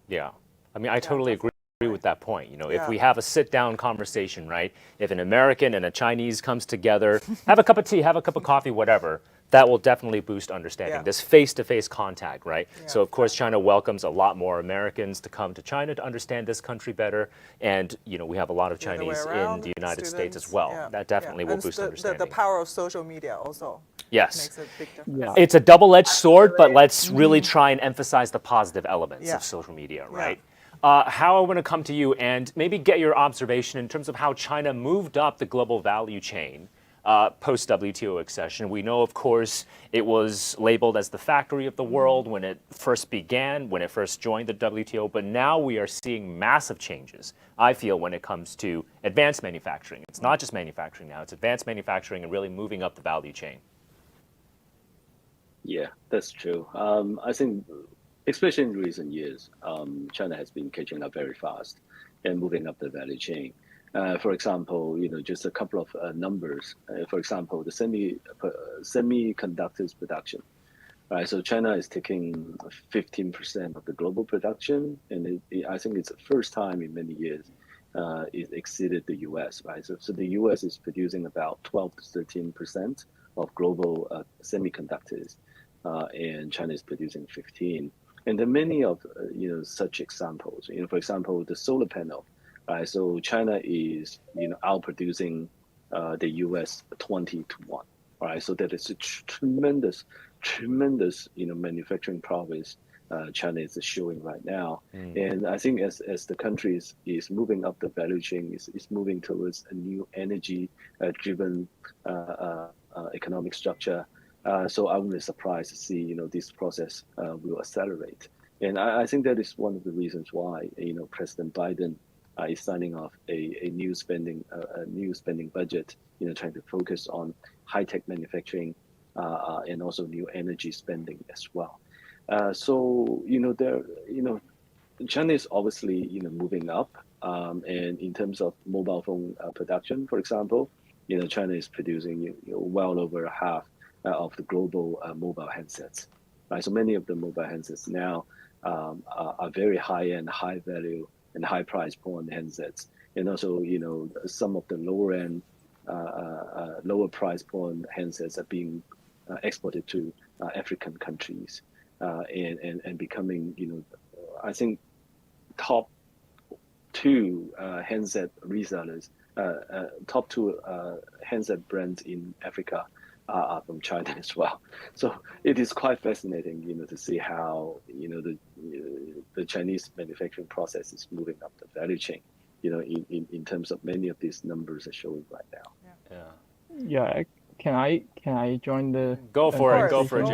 Yeah. I mean, I totally agree with that point. You know, if we have a sit-down conversation, right? If an American and a Chinese comes together, have a cup of tea, have a cup of coffee, whatever, that will definitely boost understanding. This face-to-face contact, right? So of course, China welcomes a lot more Americans to come to China to understand this country better. And, you know, we have a lot of Chinese in the United States as well. That definitely will boost understanding. The power of social media also. Yes. Makes a big difference. It's a double-edged sword, but let's really try and emphasize the positive elements of social media, right? How I want to come to you and maybe get your observation in terms of how China moved up the global value chain post-WTO accession. We know, of course, it was labeled as the factory of the world when it first began, when it first joined the WTO, but now we are seeing massive changes, I feel, when it comes to advanced manufacturing. It's not just manufacturing now, it's advanced manufacturing and really moving up the value chain. Yeah, that's true. I think, especially in recent years, China has been catching up very fast and moving up the value chain. For example, you know, just a couple of numbers. For example, the semiconductors production. Right, so China is taking 15% of the global production, and I think it's the first time in many years it exceeded the U.S. Right, so the U.S. is producing about 12 to 13% of global semiconductors, and China is producing 15. And there are many of you know, such examples. You know, for example, the solar panel. Right, so China is, you know, outproducing the U.S. 20 to 1. Right, so that is a tremendous, you know, manufacturing progress China is showing right now. And I think as the country is moving up the value chain, is moving towards a new energy driven economic structure. So I wouldn't be surprised to see, you know, this process will accelerate. And I think that is one of the reasons why, you know, President Biden is signing off a new spending budget, you know, trying to focus on high-tech manufacturing and also new energy spending as well. So, you know, China is obviously, you know, moving up. And in terms of mobile phone production, for example, you know, China is producing, you know, well over half of the global mobile handsets. Right, so many of the mobile handsets now are very high-end, high value, and high price point handsets. And also, some of the lower end, lower price point handsets are being exported to African countries, and becoming, I think top two handset resellers, top two handset brands in Africa are from China as well. So it is quite fascinating, to see how, the Chinese manufacturing process is moving up the value chain, in terms of many of these numbers are showing right now. Yeah. Can I join the Go for it. Go conversation? for it,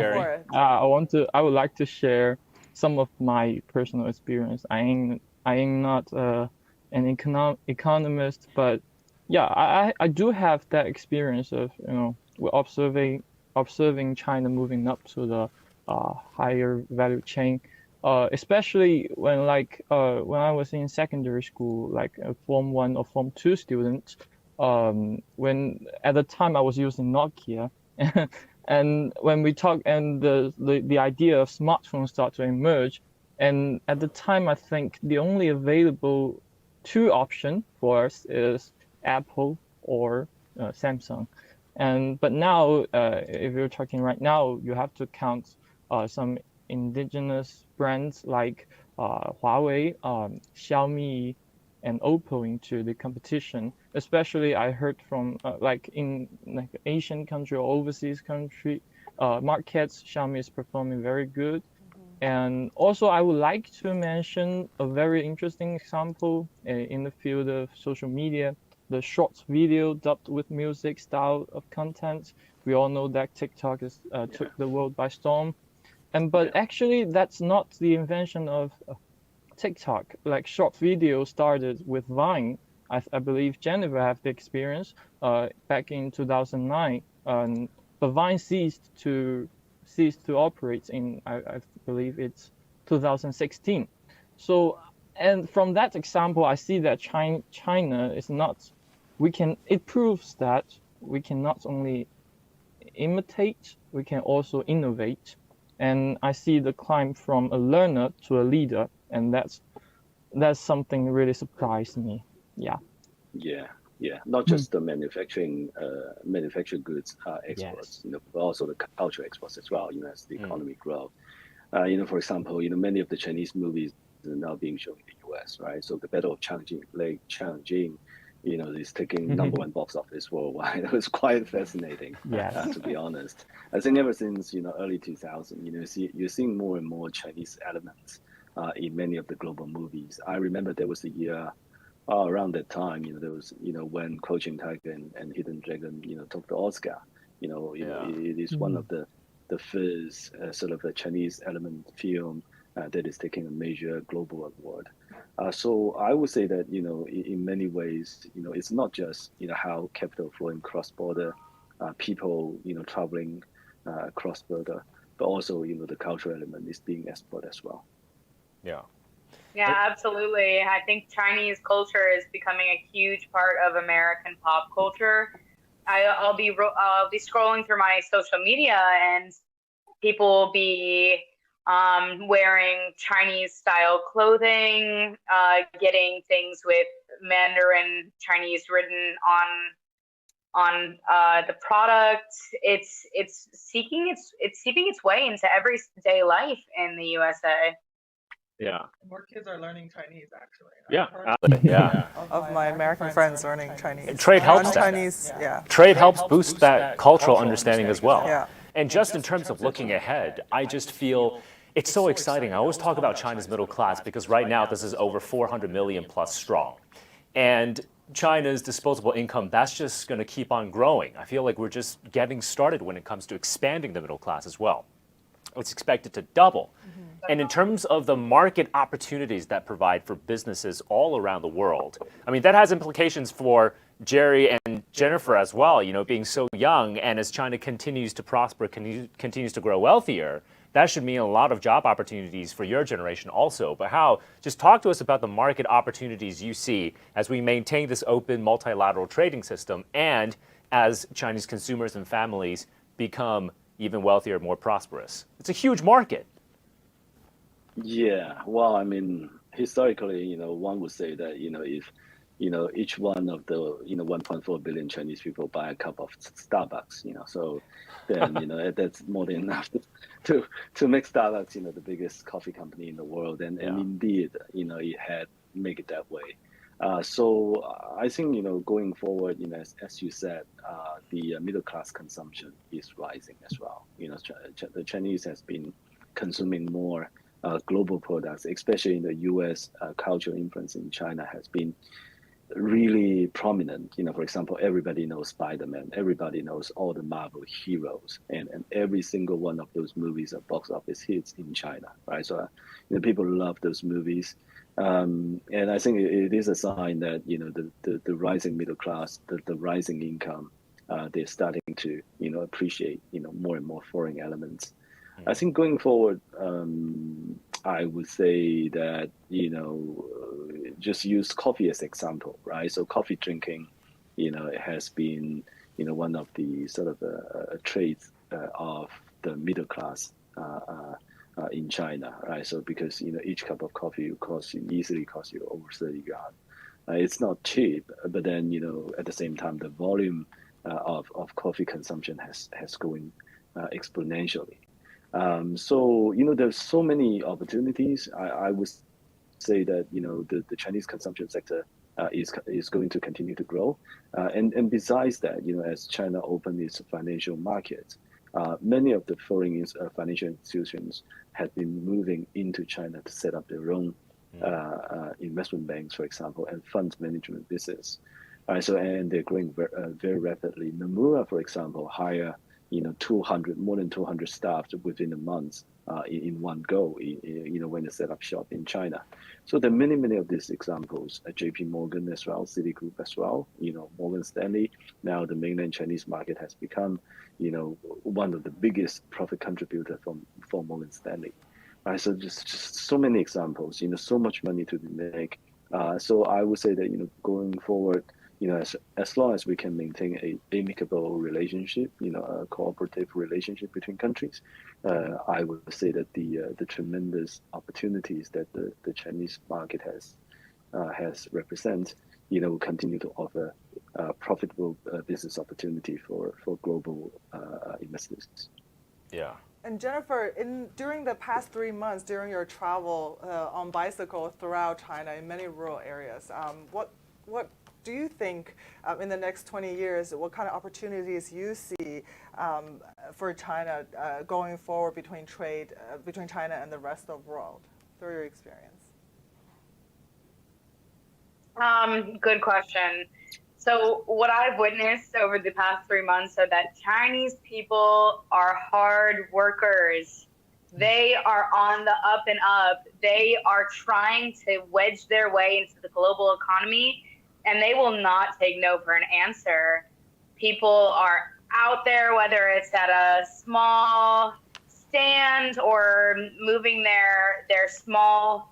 Jerry. I would like to share some of my personal experience. I am not an economist, but yeah, I do have that experience of we're observing China moving up to the higher value chain, especially when when I was in secondary school, like a Form 1 or Form 2 student. When at the time I was using Nokia, and when we talk and the idea of smartphones start to emerge, and at the time I think the only available two option for us is Apple or Samsung, but now if you're talking right now, you have to count some indigenous brands like Huawei, Xiaomi, and Oppo into the competition. Especially I heard from in Asian country or overseas country markets, Xiaomi is performing very good. And also I would like to mention a very interesting example in the field of social media, the short video dubbed with music style of content. We all know that TikTok is took the world by storm. But actually that's not the invention of TikTok. Like short video started with Vine. I believe Jennifer have the experience back in 2009. But Vine ceased to operate in I believe it's 2016. So, and from that example, I see that China is not. It proves that we can not only imitate, we can also innovate. And I see the climb from a learner to a leader, and that's something really surprised me. Yeah. Not just the manufactured goods exports, Yes. but also the cultural exports as well, as the economy grows. For example, many of the Chinese movies are now being shown in the US, right? So the Battle of Changjing, is taking number one box office worldwide. It was quite fascinating, to be honest. I think ever since, early 2000, you're seeing more and more Chinese elements in many of the global movies. I remember there was a year around that time, there was, when Crouching Tiger and Hidden Dragon, took the Oscar. It is one of the first sort of a Chinese element film that is taking a major global award. So I would say that, in many ways, it's not just, how capital flowing cross-border, people, traveling cross-border, but also, the cultural element is being exported as well. Yeah, absolutely. I think Chinese culture is becoming a huge part of American pop culture. I'll be scrolling through my social media, and people will be wearing Chinese style clothing, getting things with Mandarin Chinese written on the product. It's seeking its way into everyday life in the USA. Yeah. More kids are learning Chinese, actually. Yeah. Of my American friends learning Chinese. Trade helps that. Chinese, Trade helps boost that cultural understanding as well. Yeah. And just in terms of looking ahead, I just feel it's so exciting. I always talk about China's middle class because right now this is over 400 million plus strong. And China's disposable income, that's just going to keep on growing. I feel like we're just getting started when it comes to expanding the middle class as well. It's expected to double. And in terms of the market opportunities that provide for businesses all around the world, I mean, that has implications for Jerry and Jennifer as well, being so young. And as China continues to prosper, continues to grow wealthier, that should mean a lot of job opportunities for your generation also. But just talk to us about the market opportunities you see as we maintain this open multilateral trading system and as Chinese consumers and families become even wealthier, more prosperous. It's a huge market. Yeah, well, I mean, historically, one would say that, if, each one of the, 1.4 billion Chinese people buy a cup of Starbucks, so then, that's more than enough to make Starbucks, the biggest coffee company in the world. And Yeah. indeed, it had make it that way. So I think, going forward, as you said, the middle class consumption is rising as well. The Chinese has been consuming more global products, especially in the U.S. Cultural influence in China has been really prominent. For example, everybody knows Spider-Man, everybody knows all the Marvel heroes, and every single one of those movies are box office hits in China, right? So, people love those movies. And I think it is a sign that, the rising middle class, the rising income, they're starting to, appreciate, more and more foreign elements. I think going forward, I would say that, just use coffee as example, right? So coffee drinking, it has been, one of the sort of traits of the middle class in China, right? So because, each cup of coffee easily cost you over 30 yuan. It's not cheap, but then, at the same time, the volume of coffee consumption has going exponentially. So, there's so many opportunities. I would say that, the Chinese consumption sector is going to continue to grow. And besides that, as China opens its financial markets, many of the foreign financial institutions have been moving into China to set up their own investment banks, for example, and fund management business. So, and they're growing very rapidly. Nomura, for example, hire more than 200 staff within a month in one go, when they set up shop in China. So there are many of these examples, JP Morgan as well, Citigroup as well, Morgan Stanley. Now the mainland Chinese market has become, one of the biggest profit contributor for Morgan Stanley. Right, so just so many examples, so much money to be made. So I would say that, going forward, as long as we can maintain a amicable relationship, a cooperative relationship between countries, I would say that the tremendous opportunities that the Chinese market has represent, will continue to offer profitable business opportunity for global investors. Yeah. And Jennifer, during the past 3 months, during your travel on bicycle throughout China in many rural areas, what do you think in the next 20 years, what kind of opportunities you see for China going forward between trade between China and the rest of the world through your experience? Good question. So what I've witnessed over the past 3 months are that Chinese people are hard workers. They are on the up and up. They are trying to wedge their way into the global economy, and they will not take no for an answer. People are out there, whether it's at a small stand or moving their small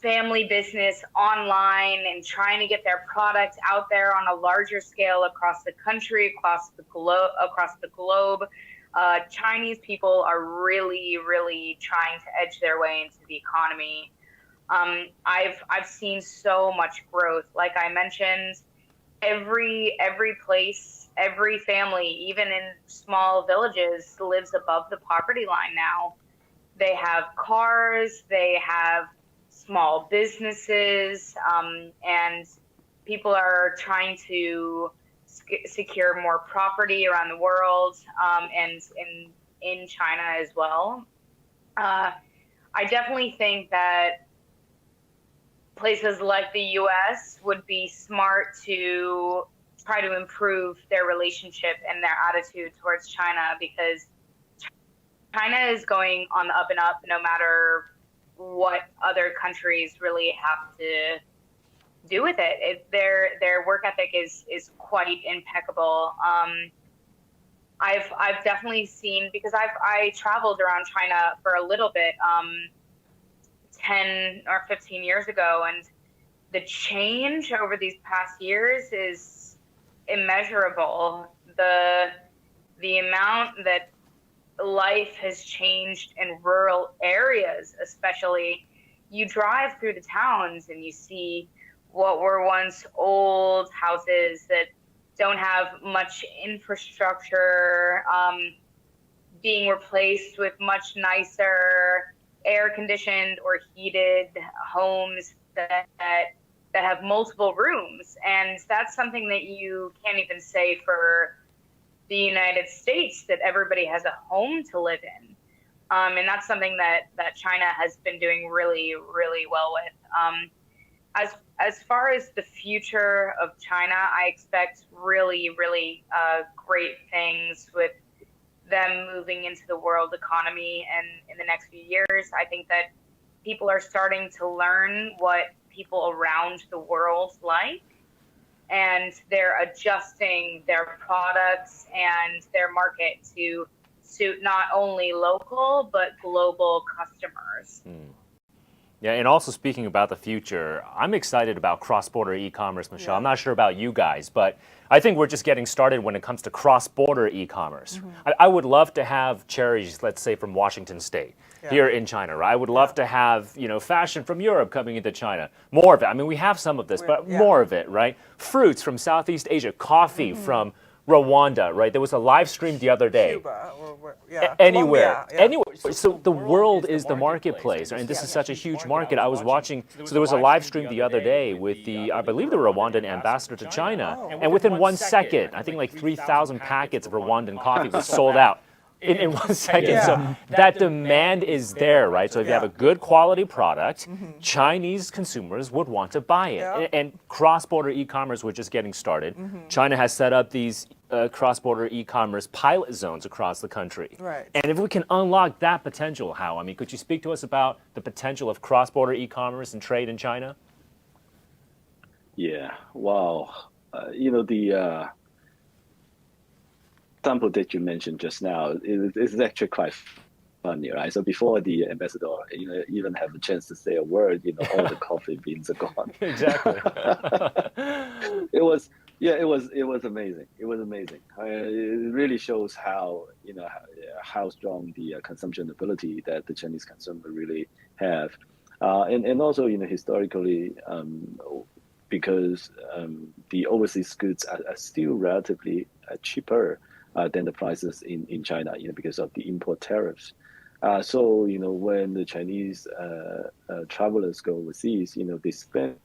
family business online and trying to get their product out there on a larger scale across the country, across the globe. Chinese people are really, really trying to edge their way into the economy. I've seen so much growth. Like I mentioned, every place, every family, even in small villages, lives above the poverty line now. They have cars, they have small businesses, and people are trying to secure more property around the world, and in China as well. I definitely think that places like the US would be smart to try to improve their relationship and their attitude towards China, because China is going on the up and up no matter what other countries really have to do with it. Their work ethic is quite impeccable. I've definitely seen, because I traveled around China for a little bit 10 or 15 years ago, and the change over these past years is immeasurable. The amount that life has changed in rural areas, especially. You drive through the towns and you see what were once old houses that don't have much infrastructure, being replaced with much nicer air-conditioned or heated homes that have multiple rooms. And that's something that you can't even say for the United States, that everybody has a home to live in. And that's something that China has been doing really, really well with. As far as the future of China, I expect really, really great things with them moving into the world economy and in the next few years. I think that people are starting to learn what people around the world like, and they're adjusting their products and their market to suit not only local but global customers. Yeah, and also speaking about the future, I'm excited about cross-border e-commerce, Michelle. I'm not sure about you guys, but I think we're just getting started when it comes to cross-border e-commerce. I would love to have cherries, let's say, from Washington State here in China, right? I would love to have, fashion from Europe coming into China. More of it. I mean, we have some of this, but more of it, right? Fruits from Southeast Asia, coffee from Rwanda, right? There was a live stream the other day. Cuba, Anywhere, Colombia, anywhere. So the world is the marketplace, and this is such a huge market. I was watching, so there was a live stream the other day with I believe the Rwandan ambassador to China, and within 1 second, I think like 3,000 packets of Rwandan coffee was sold out. In 1 second. So that demand is there, right? So if you have a good quality product, Chinese consumers would want to buy it. And cross-border e-commerce, we're just getting started. China has set up these cross-border e-commerce pilot zones across the country. Right. And if we can unlock that potential, how? I mean, could you speak to us about the potential of cross-border e-commerce and trade in China? Yeah, wow. The example that you mentioned just now is actually quite funny, right? So before the ambassador, even have a chance to say a word, all the coffee beans are gone. Exactly. It was amazing. It was amazing. It really shows how how strong the consumption ability that the Chinese consumer really have, and also historically, because the overseas goods are still relatively cheaper than the prices in China, because of the import tariffs. So when the Chinese travelers go overseas, they spend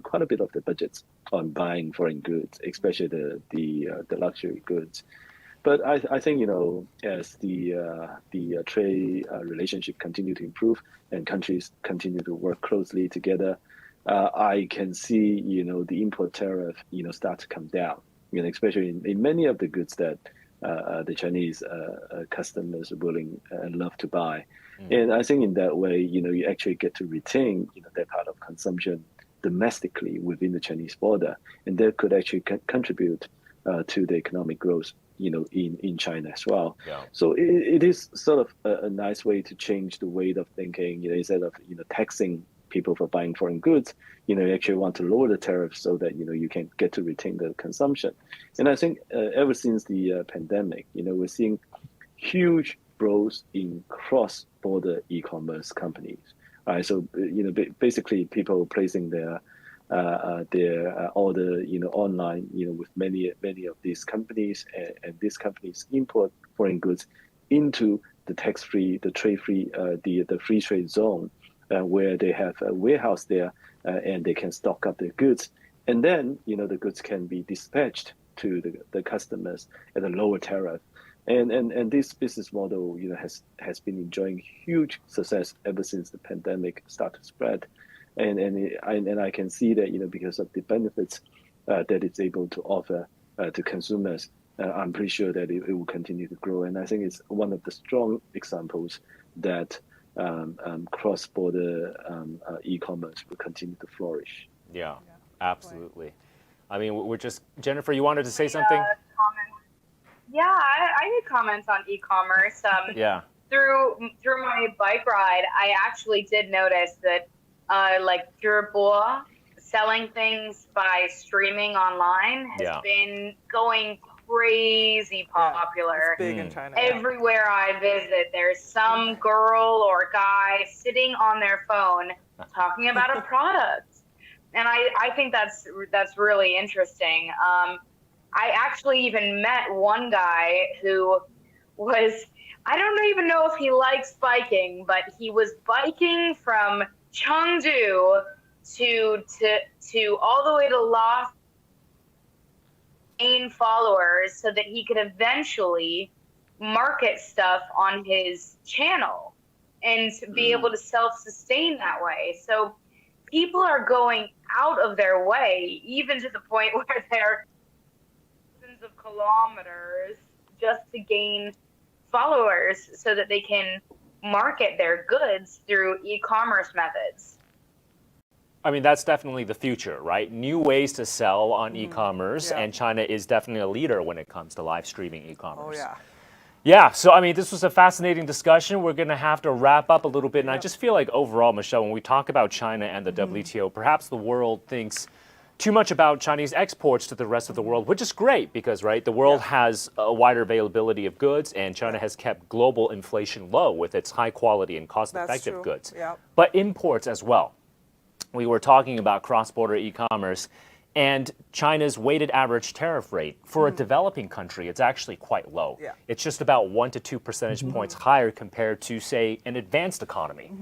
quite a bit of the budgets on buying foreign goods, especially the luxury goods. But I think as the trade relationship continue to improve and countries continue to work closely together, I can see the import tariff start to come down. Especially in many of the goods that the Chinese customers are willing and love to buy. And I think in that way, you actually get to retain that part of consumption domestically within the Chinese border, and that could actually contribute to the economic growth in China as well. So it is sort of a nice way to change the way of thinking. Instead of taxing people for buying foreign goods, you actually want to lower the tariffs so that you can get to retain the consumption. And I think ever since the pandemic, we're seeing huge growth in cross-border e-commerce companies. Right, so basically people placing their order online with many of these companies, and these companies import foreign goods into the tax-free, the trade-free, the free trade zone, where they have a warehouse there, and they can stock up their goods, and then the goods can be dispatched to the customers at a lower tariff. And this business model has been enjoying huge success ever since the pandemic started to spread, and I can see that because of the benefits that it's able to offer to consumers, I'm pretty sure that it will continue to grow. And I think it's one of the strong examples that cross-border e-commerce will continue to flourish. Yeah, absolutely. I mean, we're just, Jennifer, you wanted to say something? Yeah, I could comment on e-commerce. Through my bike ride, I actually did notice that like Bergh selling things by streaming online has been going crazy popular. It's big in China. Yeah. Everywhere I visit, there's some girl or guy sitting on their phone talking about a product. And I think that's really interesting. I actually even met one guy who was, I don't even know if he likes biking, but he was biking from Chengdu to all the way to Los Angeles followers so that he could eventually market stuff on his channel and be able to self-sustain that way. So people are going out of their way, even to the point where they're thousands of kilometers just to gain followers so that they can market their goods through e-commerce methods. I mean, that's definitely the future, right? New ways to sell on e-commerce, and China is definitely a leader when it comes to live streaming e-commerce. Oh, yeah. Yeah, so I mean, this was a fascinating discussion. We're going to have to wrap up a little bit. And I just feel like overall, Michelle, when we talk about China and the WTO, perhaps the world thinks too much about Chinese exports to the rest of the world, which is great because, right, the world has a wider availability of goods and China has kept global inflation low with its high quality and cost-effective goods. Yeah. But imports as well. We were talking about cross-border e-commerce. And China's weighted average tariff rate for a developing country, it's actually quite low. Yeah. It's just about 1 to 2 percentage points higher compared to, say, an advanced economy.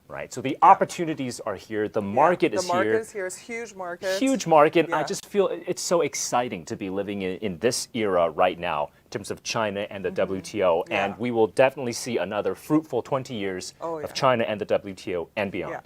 Right? So the opportunities are here. The market is here. The market is here. It's a huge market. Huge market. Yeah. I just feel it's so exciting to be living in this era right now in terms of China and the WTO. Yeah. And we will definitely see another fruitful 20 years of China and the WTO and beyond. Yeah.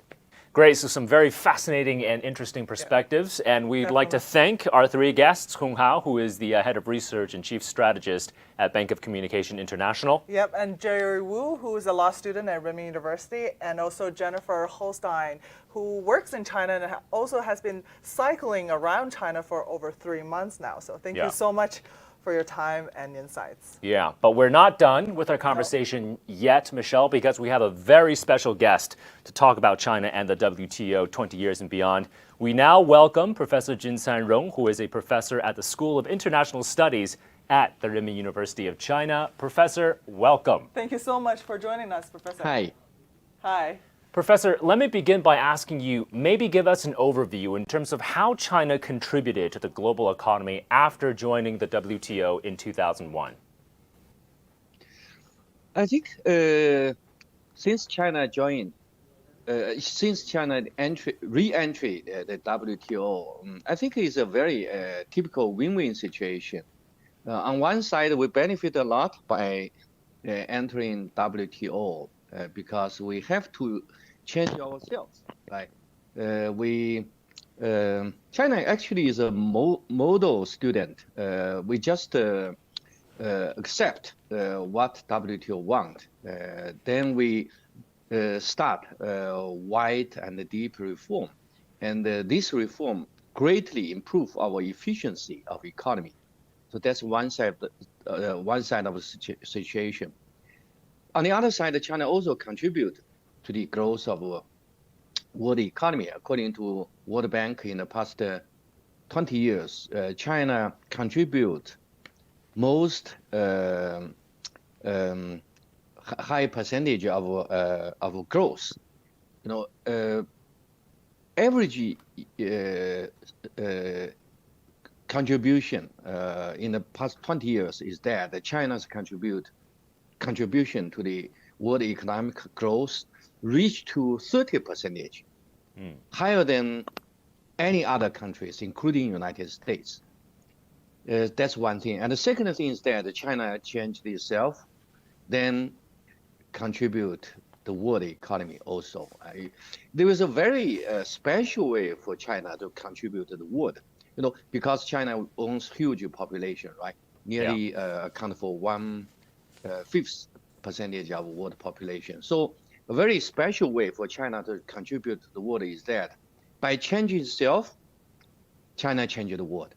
Great, so some very fascinating and interesting perspectives. And we'd like to thank our three guests, Hung Hao, who is the head of research and chief strategist at Bank of Communication International. Yep, and Jerry Wu, who is a law student at Renmin University, and also Jennifer Holstein, who works in China and also has been cycling around China for over 3 months now. So thank you so much for your time and insights. Yeah, but we're not done with our conversation yet, Michelle, because we have a very special guest to talk about China and the WTO 20 years and beyond. We now welcome Professor Jin Canrong, who is a professor at the School of International Studies at the Renmin University of China. Professor, welcome. Thank you so much for joining us, Professor. Hi. Hi. Professor, let me begin by asking you, maybe give us an overview in terms of how China contributed to the global economy after joining the WTO in 2001. I think since China joined, since China re-entry the WTO, I think it's a very typical win-win situation. On one side, we benefit a lot by entering WTO because we have to change ourselves. Right? China actually is a model student. We just accept what WTO want. Then we start wide and deep reform. And this reform greatly improve our efficiency of economy. So that's one side of the situation. On the other side, China also contribute to the growth of world economy. According to World Bank, in the past 20 years, China contribute most high percentage of growth. You know, average contribution in the past 20 years is that China's contribution to the world economic growth reached to 30%, higher than any other countries, including United States. That's one thing. And the second thing is that China changed itself, then contribute the world economy also. There is a very special way for China to contribute to the world, you know, because China owns huge population, right? Nearly account for 1/5% of world population. So a very special way for China to contribute to the world is that by changing itself, China changed the world.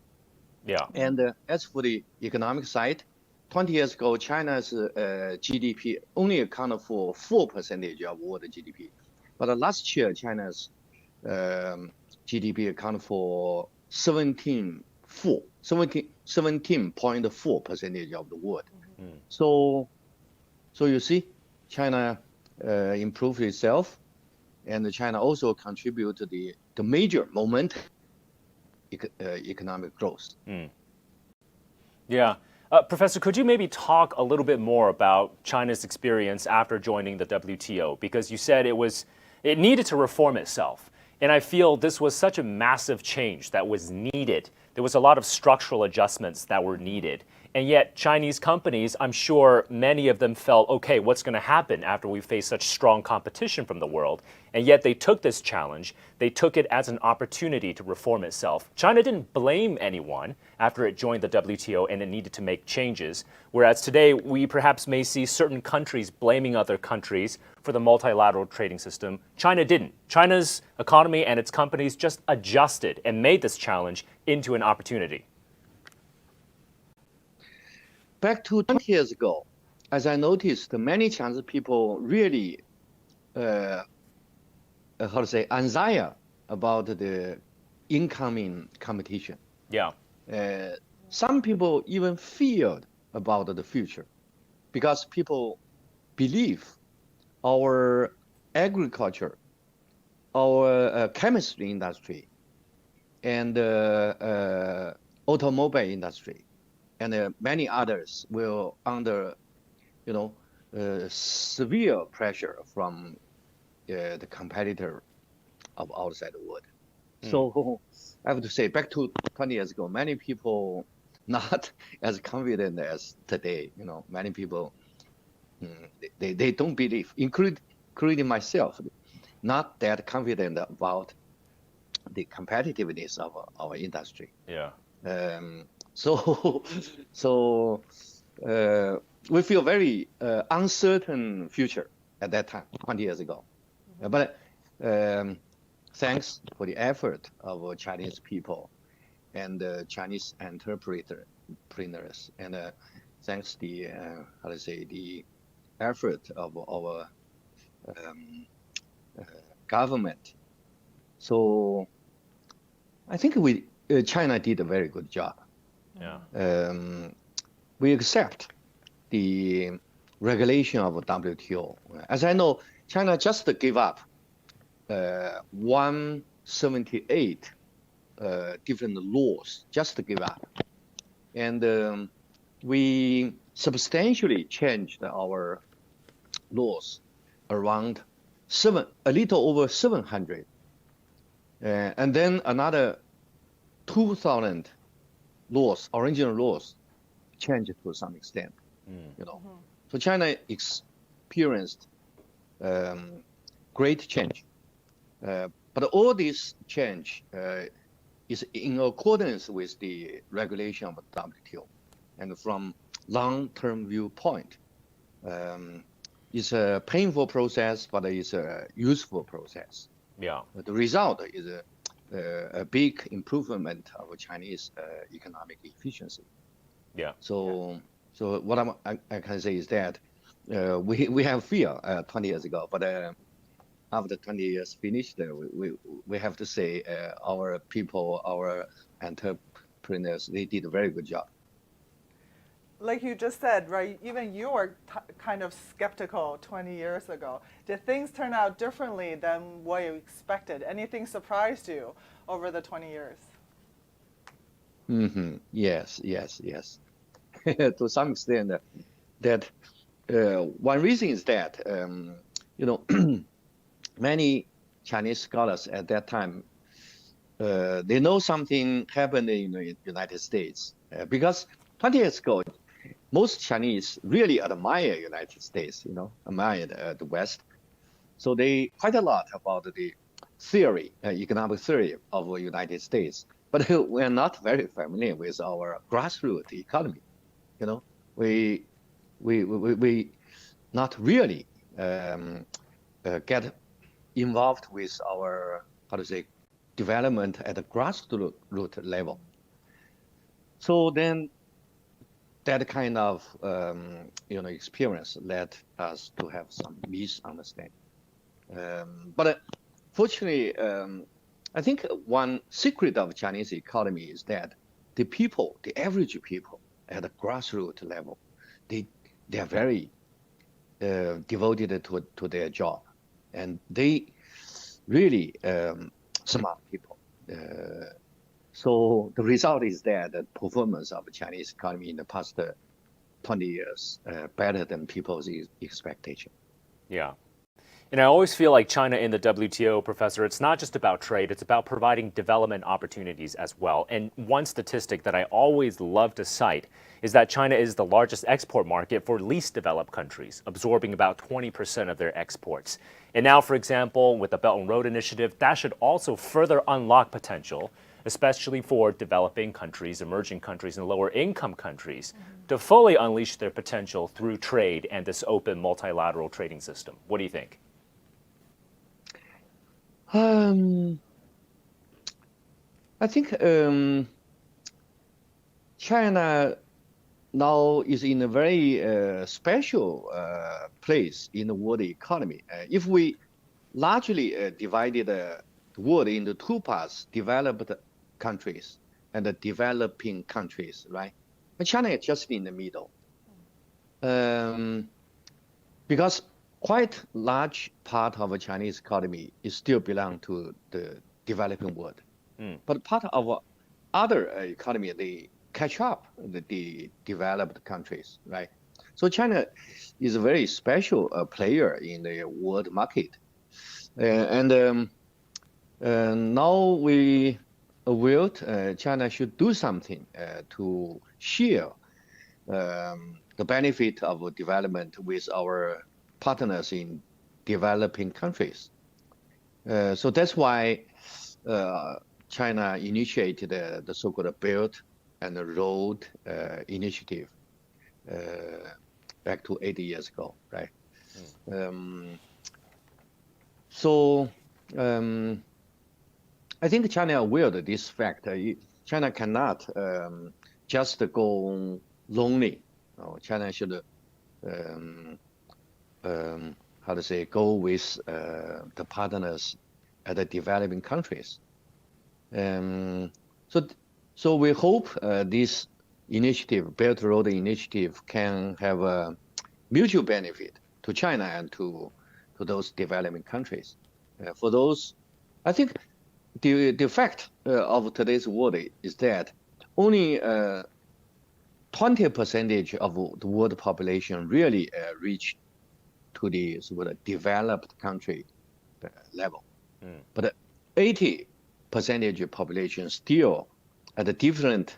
Yeah. And as for the economic side, 20 years ago, China's GDP only accounted for 4% of world GDP. But last year, China's GDP accounted for 17% 17.4% of the world. So you see, China improved itself, and China also contribute to the major moment economic growth. Yeah. Professor, could you maybe talk a little bit more about China's experience after joining the WTO? Because you said it needed to reform itself. And I feel this was such a massive change that was needed. There was a lot of structural adjustments that were needed. And yet Chinese companies, I'm sure many of them felt, okay, what's going to happen after we face such strong competition from the world? And yet they took this challenge. They took it as an opportunity to reform itself. China didn't blame anyone after it joined the WTO and it needed to make changes. Whereas today, we perhaps may see certain countries blaming other countries for the multilateral trading system. China didn't. China's economy and its companies just adjusted and made this challenge into an opportunity. Back to 20 years ago, as I noticed, many Chinese people really, anxiety about the incoming competition. Yeah. Some people even feared about the future because people believe our agriculture, our chemistry industry, and automobile industry, and many others will under, severe pressure from the competitor of outside the world. So I have to say, back to 20 years ago, many people not as confident as today. Many people they don't believe, including myself, not that confident about the competitiveness of our industry. Yeah. So we feel very uncertain future at that time, 20 years ago. But thanks for the effort of Chinese people and Chinese entrepreneurs, and thanks the the effort of our government. So I think China did a very good job. Yeah. We accept the regulation of WTO. As I know, China just gave up 178 different laws, just to give up. And we substantially changed our laws around a little over 700. And then another 2,000 laws, original laws, changed to some extent. So China experienced great change. But all this change is in accordance with the regulation of WTO. And from long-term viewpoint, it's a painful process, but it's a useful process. Yeah. The result is a big improvement of Chinese economic efficiency. Yeah. So what I can say is that we have fear 20 years ago, but after 20 years finished, we have to say our people, our entrepreneurs, they did a very good job. Like you just said, right, even you were kind of skeptical 20 years ago. Did things turn out differently than what you expected? Anything surprised you over the 20 years? Yes. To some extent, that one reason is that, many Chinese scholars at that time, they know something happened in the United States. Because 20 years ago, most Chinese really admire United States, admire the West. So they quite a lot about the theory, economic theory of the United States. But we're not very familiar with our grassroots economy. We not really get involved with our, development at the grassroots level. So then that kind of, experience led us to have some misunderstanding. But fortunately, I think one secret of Chinese economy is that the people, the average people at the grassroots level, they are very devoted to their job, and they really smart people. So the result is that the performance of the Chinese economy in the past 20 years better than people's expectation. Yeah. And I always feel like China in the WTO, Professor, it's not just about trade, it's about providing development opportunities as well. And one statistic that I always love to cite is that China is the largest export market for least developed countries, absorbing about 20% of their exports. And now, for example, with the Belt and Road Initiative, that should also further unlock potential, especially for developing countries, emerging countries, and lower income countries, to fully unleash their potential through trade and this open multilateral trading system. What do you think? I think China now is in a very special place in the world economy. If we largely divided the world into two parts, developed countries and the developing countries, right? But China is just in the middle. Because quite large part of the Chinese economy is still belong to the developing world. But part of other economy, they catch up the developed countries, right? So China is a very special player in the world market. And now we will, China should do something to share the benefit of development with our partners in developing countries. So that's why China initiated the so-called Belt and Road Initiative back to 80 years ago, right? So I think China aware of this fact. China cannot just go lonely. China should go with the partners at the developing countries. So we hope this initiative, Belt Road Initiative, can have a mutual benefit to China and to those developing countries. For those, I think the fact of today's world is that only 20% of the world population really reach to the sort of developed country level. But 80% of population still at the different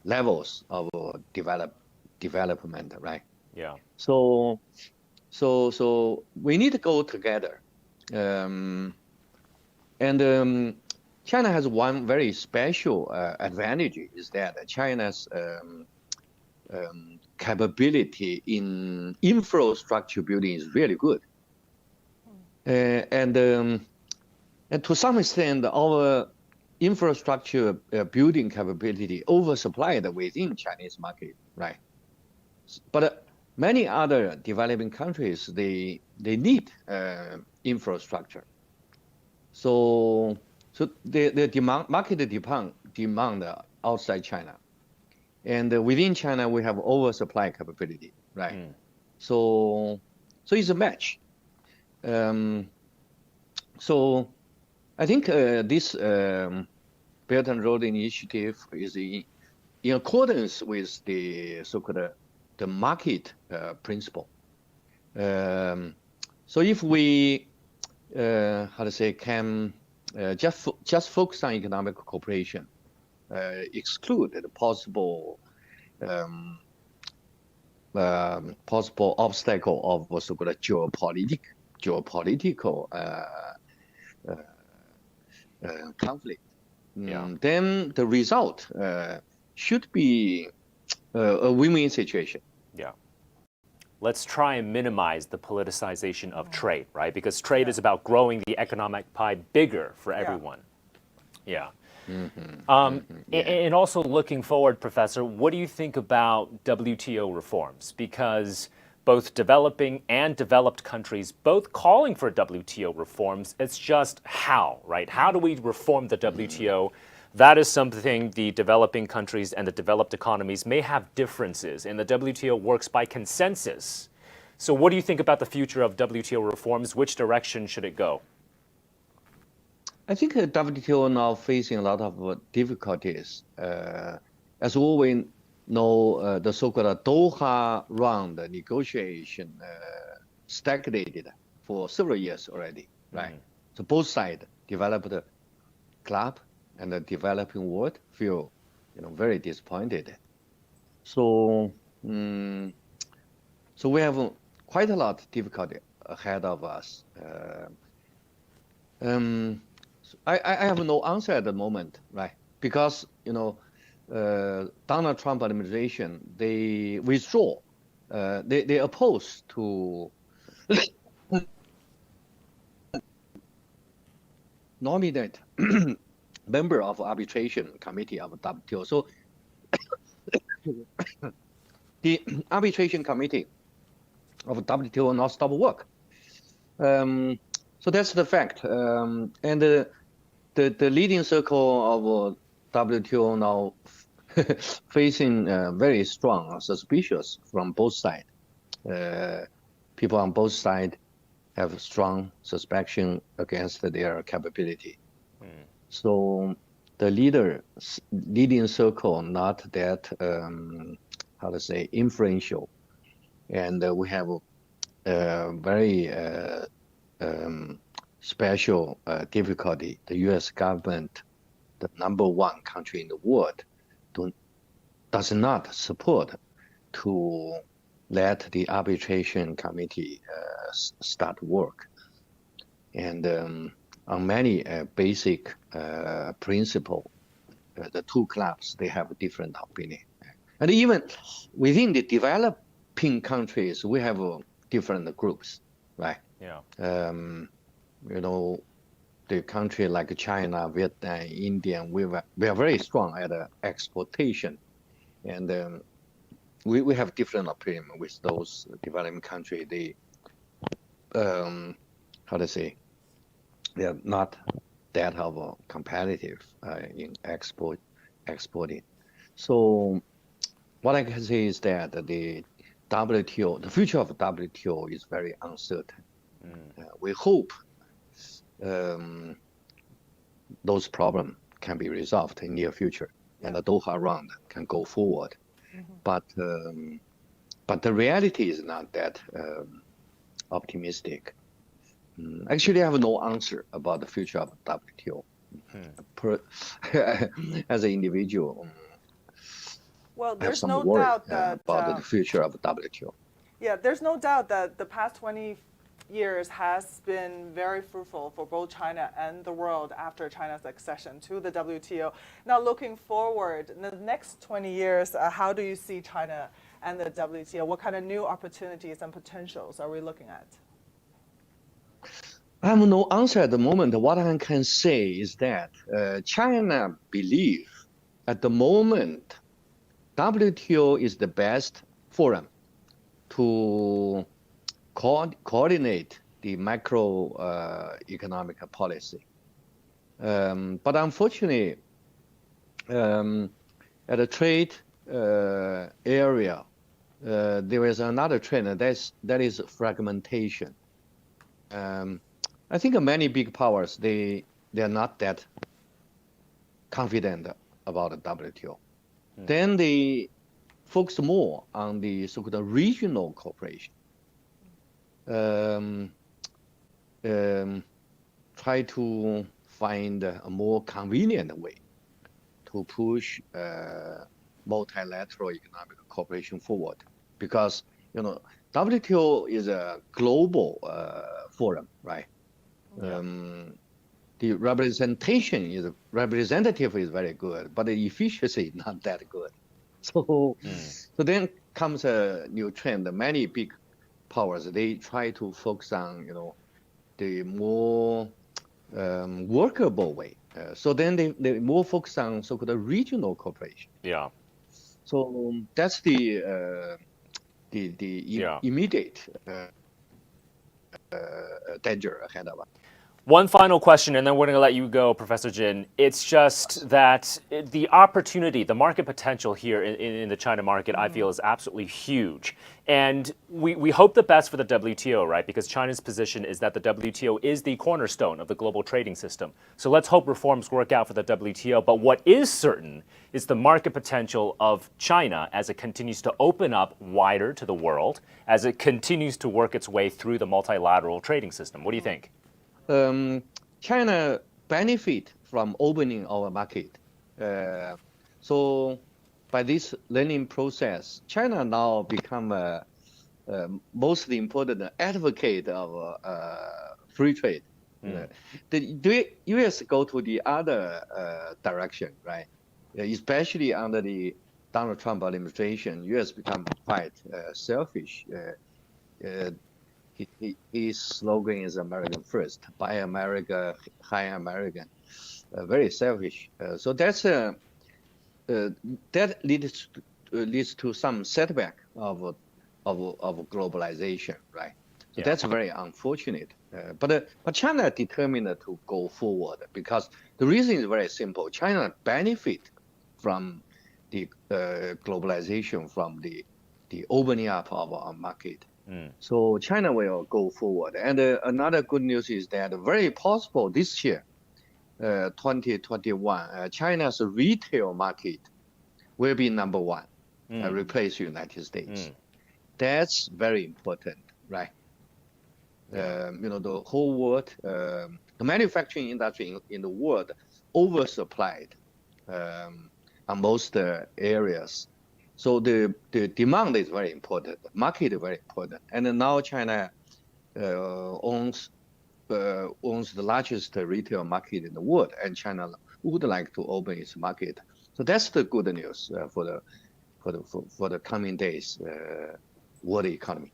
levels of development, right? Yeah. So we need to go together. And China has one very special advantage is that China's capability in infrastructure building is really good. And to some extent, our infrastructure building capability oversupplied within Chinese market, right? But many other developing countries, they need infrastructure. So the market demand outside China, and within China we have oversupply capability, right? So it's a match. So I think this Belt and Road Initiative is in accordance with the so-called the market principle. So if we can just focus on economic cooperation, exclude the possible obstacle of so-called geopolitical conflict, then the result should be a win-win situation. Yeah. Let's try and minimize the politicization of trade, right? Because trade is about growing the economic pie bigger for everyone. Yeah. And also looking forward, Professor, what do you think about WTO reforms? Because both developing and developed countries both calling for WTO reforms, it's just how, right? How do we reform the WTO that is something the developing countries and the developed economies may have differences, and the WTO works by consensus. So what do you think about the future of WTO reforms? Which direction should it go? I think WTO now facing a lot of difficulties. As all we know, the so-called Doha round negotiation stagnated for several years already, right? So both sides developed a club, and the developing world feel, very disappointed. So, so we have quite a lot of difficulty ahead of us. I have no answer at the moment, right? Because Donald Trump administration, they withdraw, they oppose to nominate member of arbitration committee of WTO. So the arbitration committee of WTO not stop work. So that's the fact. And the leading circle of WTO now facing very strong suspicious from both sides. People on both sides have strong suspicion against their capability. So the leading circle not that influential, and we have a very special difficulty. The U.S. government, the #1 country in the world, does not support to let the arbitration committee start work. And on many basic principles, the two clubs, they have a different opinion. And even within the developing countries, we have different groups, right? Yeah. The country like China, Vietnam, India, we are very strong at exportation. And we have different opinion with those developing countries. They, they are not that of competitive in exporting. So what I can say is that the WTO, the future of WTO is very uncertain. We hope those problems can be resolved in near future, and the Doha round can go forward. But the reality is not that optimistic. Actually, I have no answer about the future of WTO. As an individual, well, I have there's some no worry doubt that about the future of WTO. Yeah, there's no doubt that the past 20 years has been very fruitful for both China and the world after China's accession to the WTO. Now, looking forward, in the next 20 years, how do you see China and the WTO? What kind of new opportunities and potentials are we looking at? I have no answer at the moment. What I can say is that China believes at the moment WTO is the best forum to coordinate the macro economic policy. But unfortunately, at the trade area, there is another trend, and that is fragmentation. I think many big powers, they're not that confident about the WTO. Then they focus more on the so-called regional cooperation. Try to find a more convenient way to push multilateral economic cooperation forward, because WTO is a global forum, right? The representative is very good, but the efficiency is not that good. So then comes a new trend. Many big powers, they try to focus on the more workable way. So then they more focus on so-called regional cooperation. Yeah. So that's the immediate danger ahead of us. One final question, and then we're going to let you go, Professor Jin. It's just that the opportunity, the market potential here in the China market, I feel is absolutely huge. And we hope the best for the WTO, right? Because China's position is that the WTO is the cornerstone of the global trading system. So let's hope reforms work out for the WTO. But what is certain is the market potential of China as it continues to open up wider to the world, as it continues to work its way through the multilateral trading system. What do you think? China benefit from opening our market. So by this learning process, China now become a most important advocate of free trade. The U.S. go to the other direction, right? Especially under the Donald Trump administration, U.S. become quite selfish. His slogan is American first, buy America, hire American. Very selfish. So that's that leads to some setback of globalization, right? So Yeah. that's very unfortunate. But China determined to go forward because the reason is very simple. China benefit from the globalization, from the opening up of our market. So China will go forward. And another good news is that very possible this year, 2021, China's retail market will be number one, replace United States. That's very important, right? The whole world, the manufacturing industry in the world oversupplied on most areas. So the demand is very important, the market is very important. And then now China owns the largest retail market in the world, and China would like to open its market. So that's the good news for the coming days, world economy.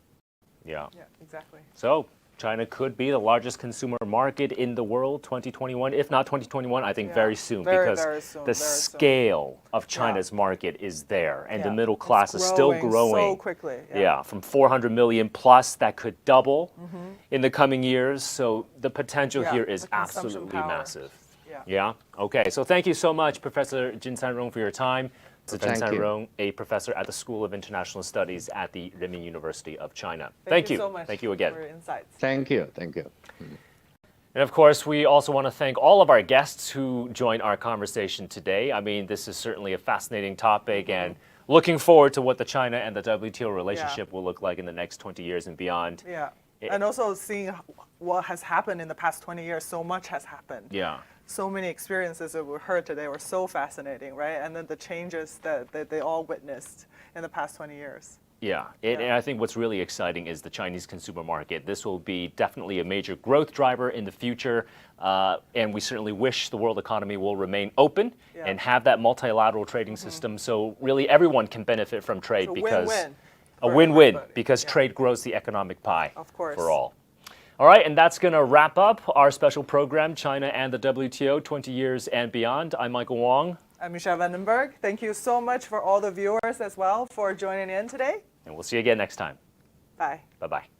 Yeah, exactly. So China could be the largest consumer market in the world 2021. If not 2021, I think very soon, because very soon, the very soon. scale of China's market is there, and the middle It's class is still growing so quickly. from 400 million plus, that could double in the coming years. So the potential here is the consumption absolutely power. massive. Yeah. Yeah. Okay. So thank you so much, Professor Jin Canrong, for your time. Jin Thank you. Canrong, a professor at the School of International Studies at the Renmin University of China. Thank you so much. Thank you again. For your insights. Thank you. Thank you. And of course, we also want to thank all of our guests who joined our conversation today. I mean, this is certainly a fascinating topic, and looking forward to what the China and the WTO relationship will look like in the next 20 years and beyond. Yeah. And also seeing what has happened in the past 20 years, so much has happened. Yeah. So many experiences that we heard today were so fascinating, right? And then the changes that they all witnessed in the past 20 years. Yeah, and I think what's really exciting is the Chinese consumer market. This will be definitely a major growth driver in the future, and we certainly wish the world economy will remain open and have that multilateral trading system, so really everyone can benefit from trade, So because win-win a for win-win, everybody. because trade grows the economic pie Of course. for all. All right, and that's going to wrap up our special program, China and the WTO, 20 years and beyond. I'm Michael Wang. I'm Michelle Vandenberg. Thank you so much for all the viewers as well for joining in today. And we'll see you again next time. Bye. Bye-bye.